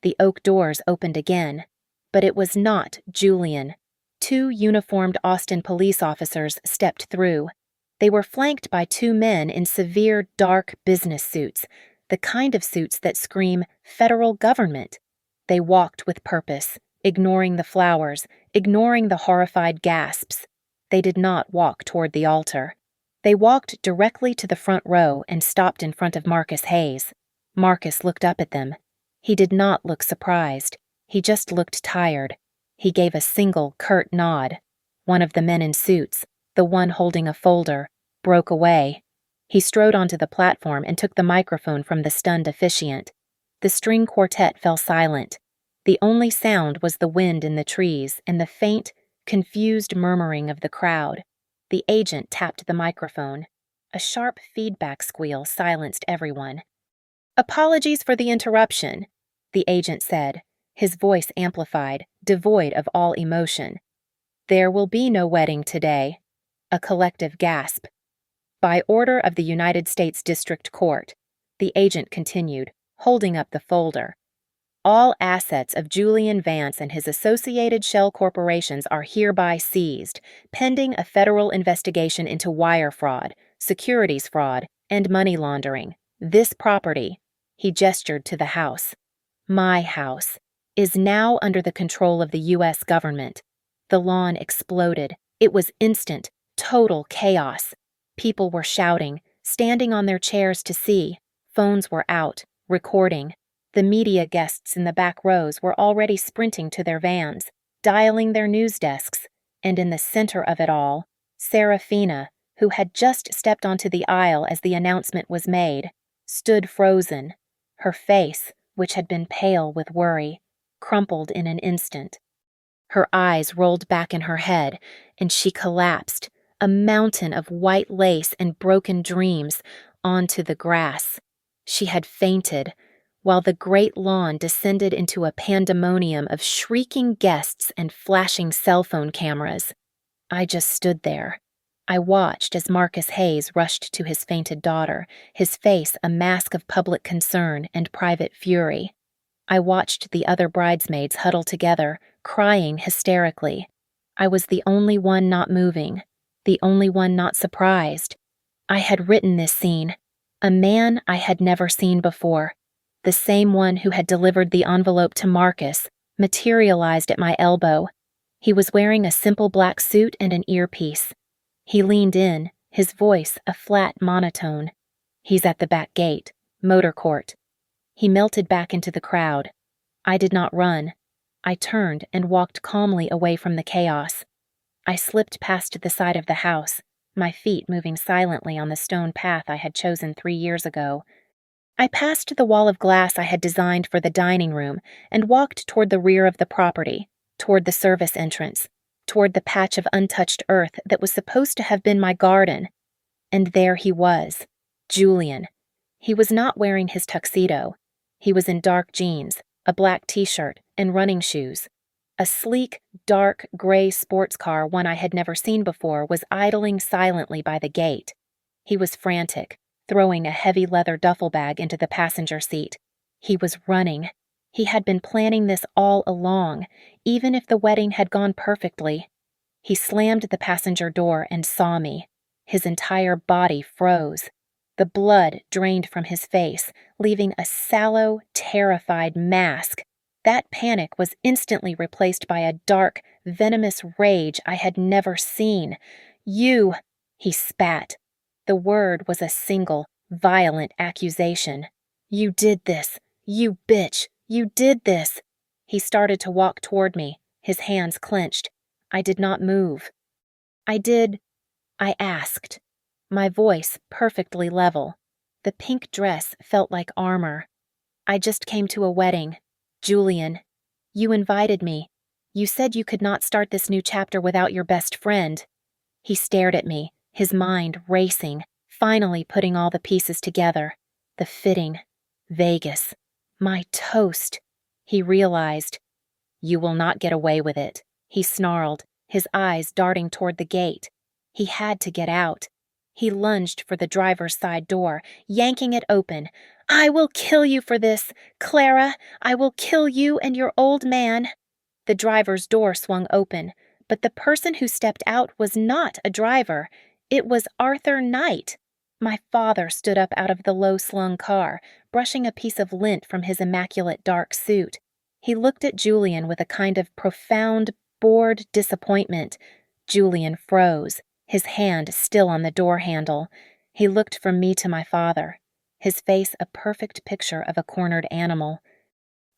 The oak doors opened again. But it was not Julian. 2 uniformed Austin police officers stepped through. They were flanked by 2 men in severe, dark business suits, the kind of suits that scream federal government. They walked with purpose, ignoring the flowers, ignoring the horrified gasps. They did not walk toward the altar. They walked directly to the front row and stopped in front of Marcus Hayes. Marcus looked up at them. He did not look surprised. He just looked tired. He gave a single, curt nod. One of the men in suits, the one holding a folder, broke away. He strode onto the platform and took the microphone from the stunned officiant. The string quartet fell silent. The only sound was the wind in the trees and the faint, confused murmuring of the crowd. The agent tapped the microphone. A sharp feedback squeal silenced everyone. "Apologies for the interruption," the agent said, his voice amplified, devoid of all emotion. "There will be no wedding today." A collective gasp. "By order of the United States District Court," the agent continued, holding up the folder. "All assets of Julian Vance and his associated shell corporations are hereby seized, pending a federal investigation into wire fraud, securities fraud, and money laundering. This property," he gestured to the house, "my house, is now under the control of the U.S. government." The lawn exploded. It was instant, total chaos. People were shouting, standing on their chairs to see. Phones were out, recording. The media guests in the back rows were already sprinting to their vans, dialing their news desks, and in the center of it all, Serafina, who had just stepped onto the aisle as the announcement was made, stood frozen. Her face, which had been pale with worry, crumpled in an instant. Her eyes rolled back in her head, and she collapsed, a mountain of white lace and broken dreams, onto the grass. She had fainted, while the great lawn descended into a pandemonium of shrieking guests and flashing cell phone cameras. I just stood there. I watched as Marcus Hayes rushed to his fainted daughter, his face a mask of public concern and private fury. I watched the other bridesmaids huddle together, crying hysterically. I was the only one not moving, the only one not surprised. I had written this scene, a man I had never seen before. The same one who had delivered the envelope to Marcus, materialized at my elbow. He was wearing a simple black suit and an earpiece. He leaned in, his voice a flat monotone. "He's at the back gate, motor court." He melted back into the crowd. I did not run. I turned and walked calmly away from the chaos. I slipped past the side of the house, my feet moving silently on the stone path I had chosen 3 years ago. I passed the wall of glass I had designed for the dining room and walked toward the rear of the property, toward the service entrance, toward the patch of untouched earth that was supposed to have been my garden. And there he was, Julian. He was not wearing his tuxedo. He was in dark jeans, a black t-shirt, and running shoes. A sleek, dark, gray sports car one I had never seen before was idling silently by the gate. He was frantic, throwing a heavy leather duffel bag into the passenger seat. He was running. He had been planning this all along, even if the wedding had gone perfectly. He slammed the passenger door and saw me. His entire body froze. The blood drained from his face, leaving a sallow, terrified mask. That panic was instantly replaced by a dark, venomous rage I had never seen. "You!" he spat. The word was a single, violent accusation. "You did this! You bitch! You did this!" He started to walk toward me, His hands clenched. I did not move. I asked. My voice perfectly level. The pink dress felt like armor. I just came to a wedding. Julian, you invited me. You said you could not start this new chapter without your best friend. He stared at me, his mind racing, finally putting all the pieces together. The fitting. Vegas. My toast. He realized. You will not get away with it, he snarled, his eyes darting toward the gate. He had to get out. He lunged for the driver's side door, yanking it open. I will kill you for this, Clara. I will kill you and your old man. The driver's door swung open, but the person who stepped out was not a driver. It was Arthur Knight. My father stood up out of the low-slung car, brushing a piece of lint from his immaculate dark suit. He looked at Julian with a kind of profound, bored disappointment. Julian froze, his hand still on the door handle. He looked from me to my father, his face a perfect picture of a cornered animal.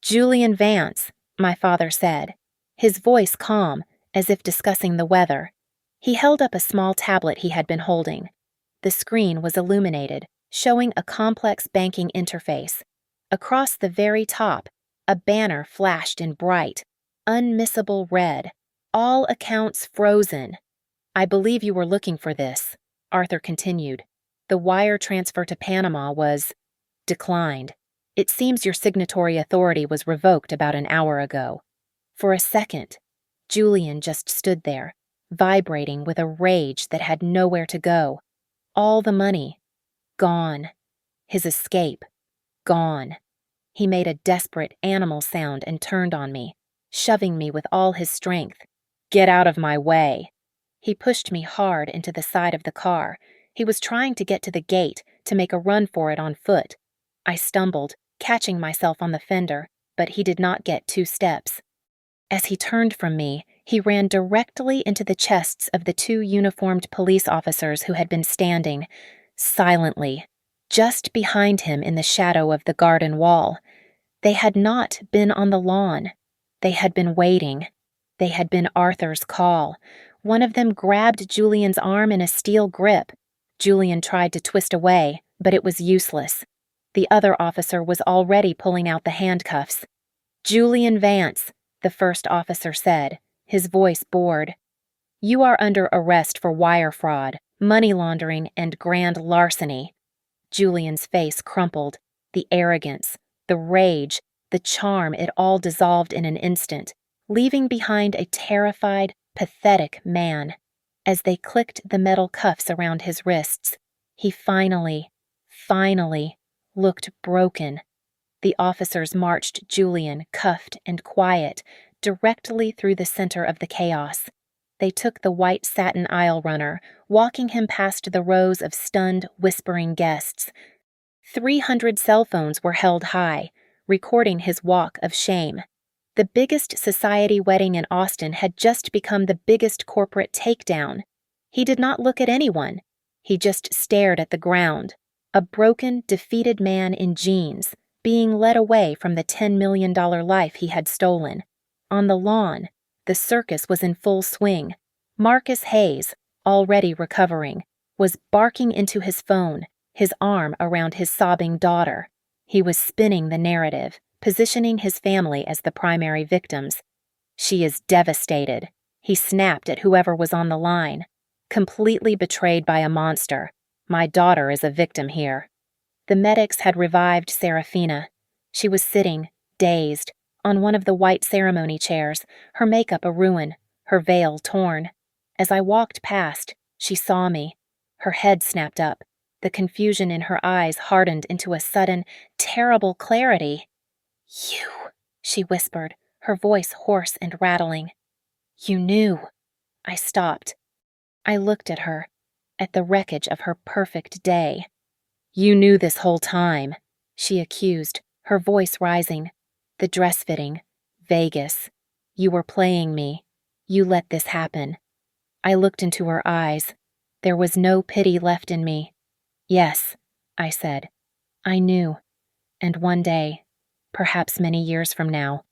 Julian Vance, my father said, his voice calm, as if discussing the weather. He held up a small tablet he had been holding. The screen was illuminated, showing a complex banking interface. Across the very top, a banner flashed in bright, unmissable red. All accounts frozen. I believe you were looking for this, Arthur continued. The wire transfer to Panama was declined. It seems your signatory authority was revoked about an hour ago. For a second, Julian just stood there, vibrating with a rage that had nowhere to go. All the money, gone. His escape, gone. He made a desperate animal sound and turned on me, shoving me with all his strength. Get out of my way. He pushed me hard into the side of the car. He was trying to get to the gate, to make a run for it on foot. I stumbled, catching myself on the fender, but he did not get 2 steps. As he turned from me, he ran directly into the chests of the 2 uniformed police officers who had been standing, silently, just behind him in the shadow of the garden wall. They had not been on the lawn. They had been waiting. They had been Arthur's call. One of them grabbed Julian's arm in a steel grip. Julian tried to twist away, but it was useless. The other officer was already pulling out the handcuffs. Julian Vance, the first officer said, his voice bored. You are under arrest for wire fraud, money laundering, and grand larceny. Julian's face crumpled. The arrogance, the rage, the charm, it all dissolved in an instant, leaving behind a terrified, pathetic man. As they clicked the metal cuffs around his wrists, he finally looked broken. The officers marched Julian, cuffed and quiet, directly through the center of the chaos. They took the white satin aisle runner, walking him past the rows of stunned, whispering guests. 300 cell phones were held high, recording his walk of shame. The biggest society wedding in Austin had just become the biggest corporate takedown. He did not look at anyone. He just stared at the ground, a broken, defeated man in jeans, being led away from the $10 million life he had stolen. On the lawn, the circus was in full swing. Marcus Hayes, already recovering, was barking into his phone, his arm around his sobbing daughter. He was spinning the narrative, positioning his family as the primary victims. She is devastated. He snapped at whoever was on the line. Completely betrayed by a monster. My daughter is a victim here. The medics had revived Serafina. She was sitting, dazed, on one of the white ceremony chairs, her makeup a ruin, her veil torn. As I walked past, she saw me. Her head snapped up. The confusion in her eyes hardened into a sudden, terrible clarity. You, she whispered, her voice hoarse and rattling. You knew. I stopped. I looked at her, at the wreckage of her perfect day. You knew this whole time, she accused, her voice rising. The dress fitting, Vegas. You were playing me. You let this happen. I looked into her eyes. There was no pity left in me. Yes, I said. I knew. And one day, perhaps many years from now,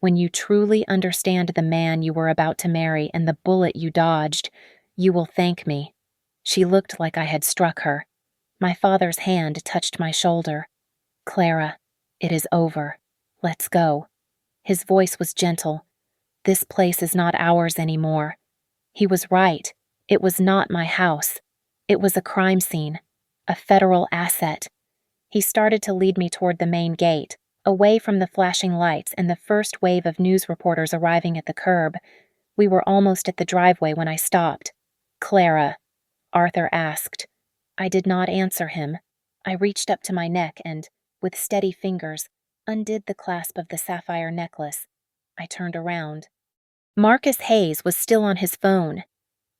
When you truly understand the man you were about to marry and the bullet you dodged, you will thank me." She looked like I had struck her. My father's hand touched my shoulder. "Clara, it is over. Let's go." His voice was gentle. "This place is not ours anymore." He was right. It was not my house. It was a crime scene, a federal asset. He started to lead me toward the main gate, away from the flashing lights and the first wave of news reporters arriving at the curb. We were almost at the driveway when I stopped. "Clara," Arthur asked. I did not answer him. I reached up to my neck and, with steady fingers, undid the clasp of the sapphire necklace. I turned around. Marcus Hayes was still on his phone,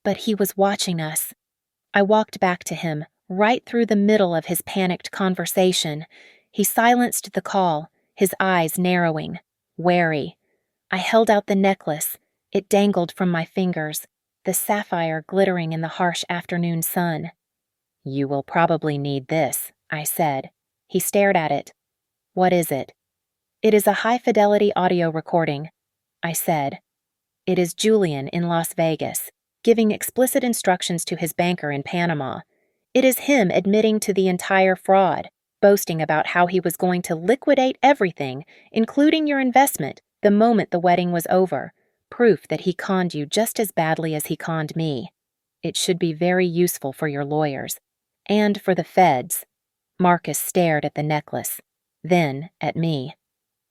but he was watching us. I walked back to him, right through the middle of his panicked conversation. He silenced the call, his eyes narrowing, wary. I held out the necklace. It dangled from my fingers, the sapphire glittering in the harsh afternoon sun. "You will probably need this," I said. He stared at it. "What is it?" "It is a high-fidelity audio recording," I said. "It is Julian in Las Vegas, giving explicit instructions to his banker in Panama. It is him admitting to the entire fraud, boasting about how he was going to liquidate everything, including your investment, the moment the wedding was over. Proof that he conned you just as badly as he conned me. It should be very useful for your lawyers. And for the feds." Marcus stared at the necklace, then at me.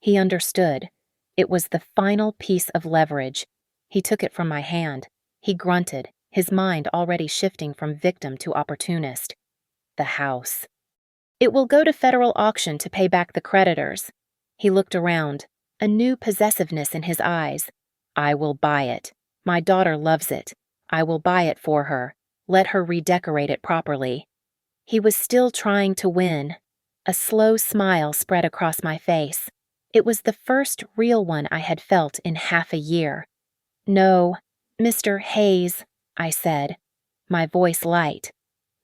He understood. It was the final piece of leverage. He took it from my hand. He grunted, his mind already shifting from victim to opportunist. "The house. It will go to federal auction to pay back the creditors." He looked around, a new possessiveness in his eyes. "I will buy it. My daughter loves it. I will buy it for her. Let her redecorate it properly." He was still trying to win. A slow smile spread across my face. It was the first real one I had felt in half a year. "No, Mr. Hayes," I said, my voice light.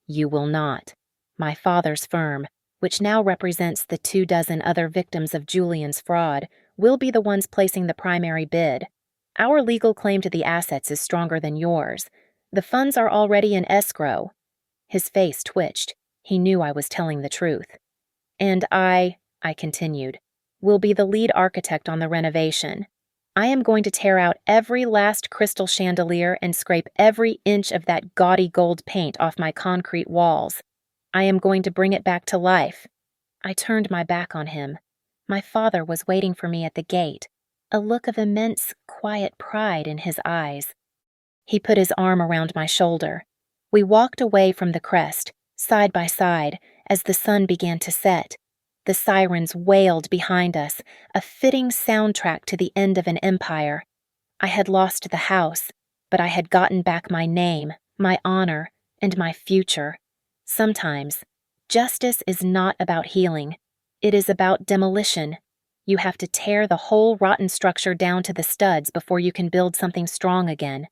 "You will not." My father's firm, which now represents the 24 other victims of Julian's fraud, will be the ones placing the primary bid. Our legal claim to the assets is stronger than yours. The funds are already in escrow. His face twitched. He knew I was telling the truth. "And I continued, "will be the lead architect on the renovation. I am going to tear out every last crystal chandelier and scrape every inch of that gaudy gold paint off my concrete walls. I am going to bring it back to life." I turned my back on him. My father was waiting for me at the gate, a look of immense, quiet pride in his eyes. He put his arm around my shoulder. We walked away from the crest, side by side, as the sun began to set. The sirens wailed behind us, a fitting soundtrack to the end of an empire. I had lost the house, but I had gotten back my name, my honor, and my future. Sometimes, justice is not about healing. It is about demolition. You have to tear the whole rotten structure down to the studs before you can build something strong again.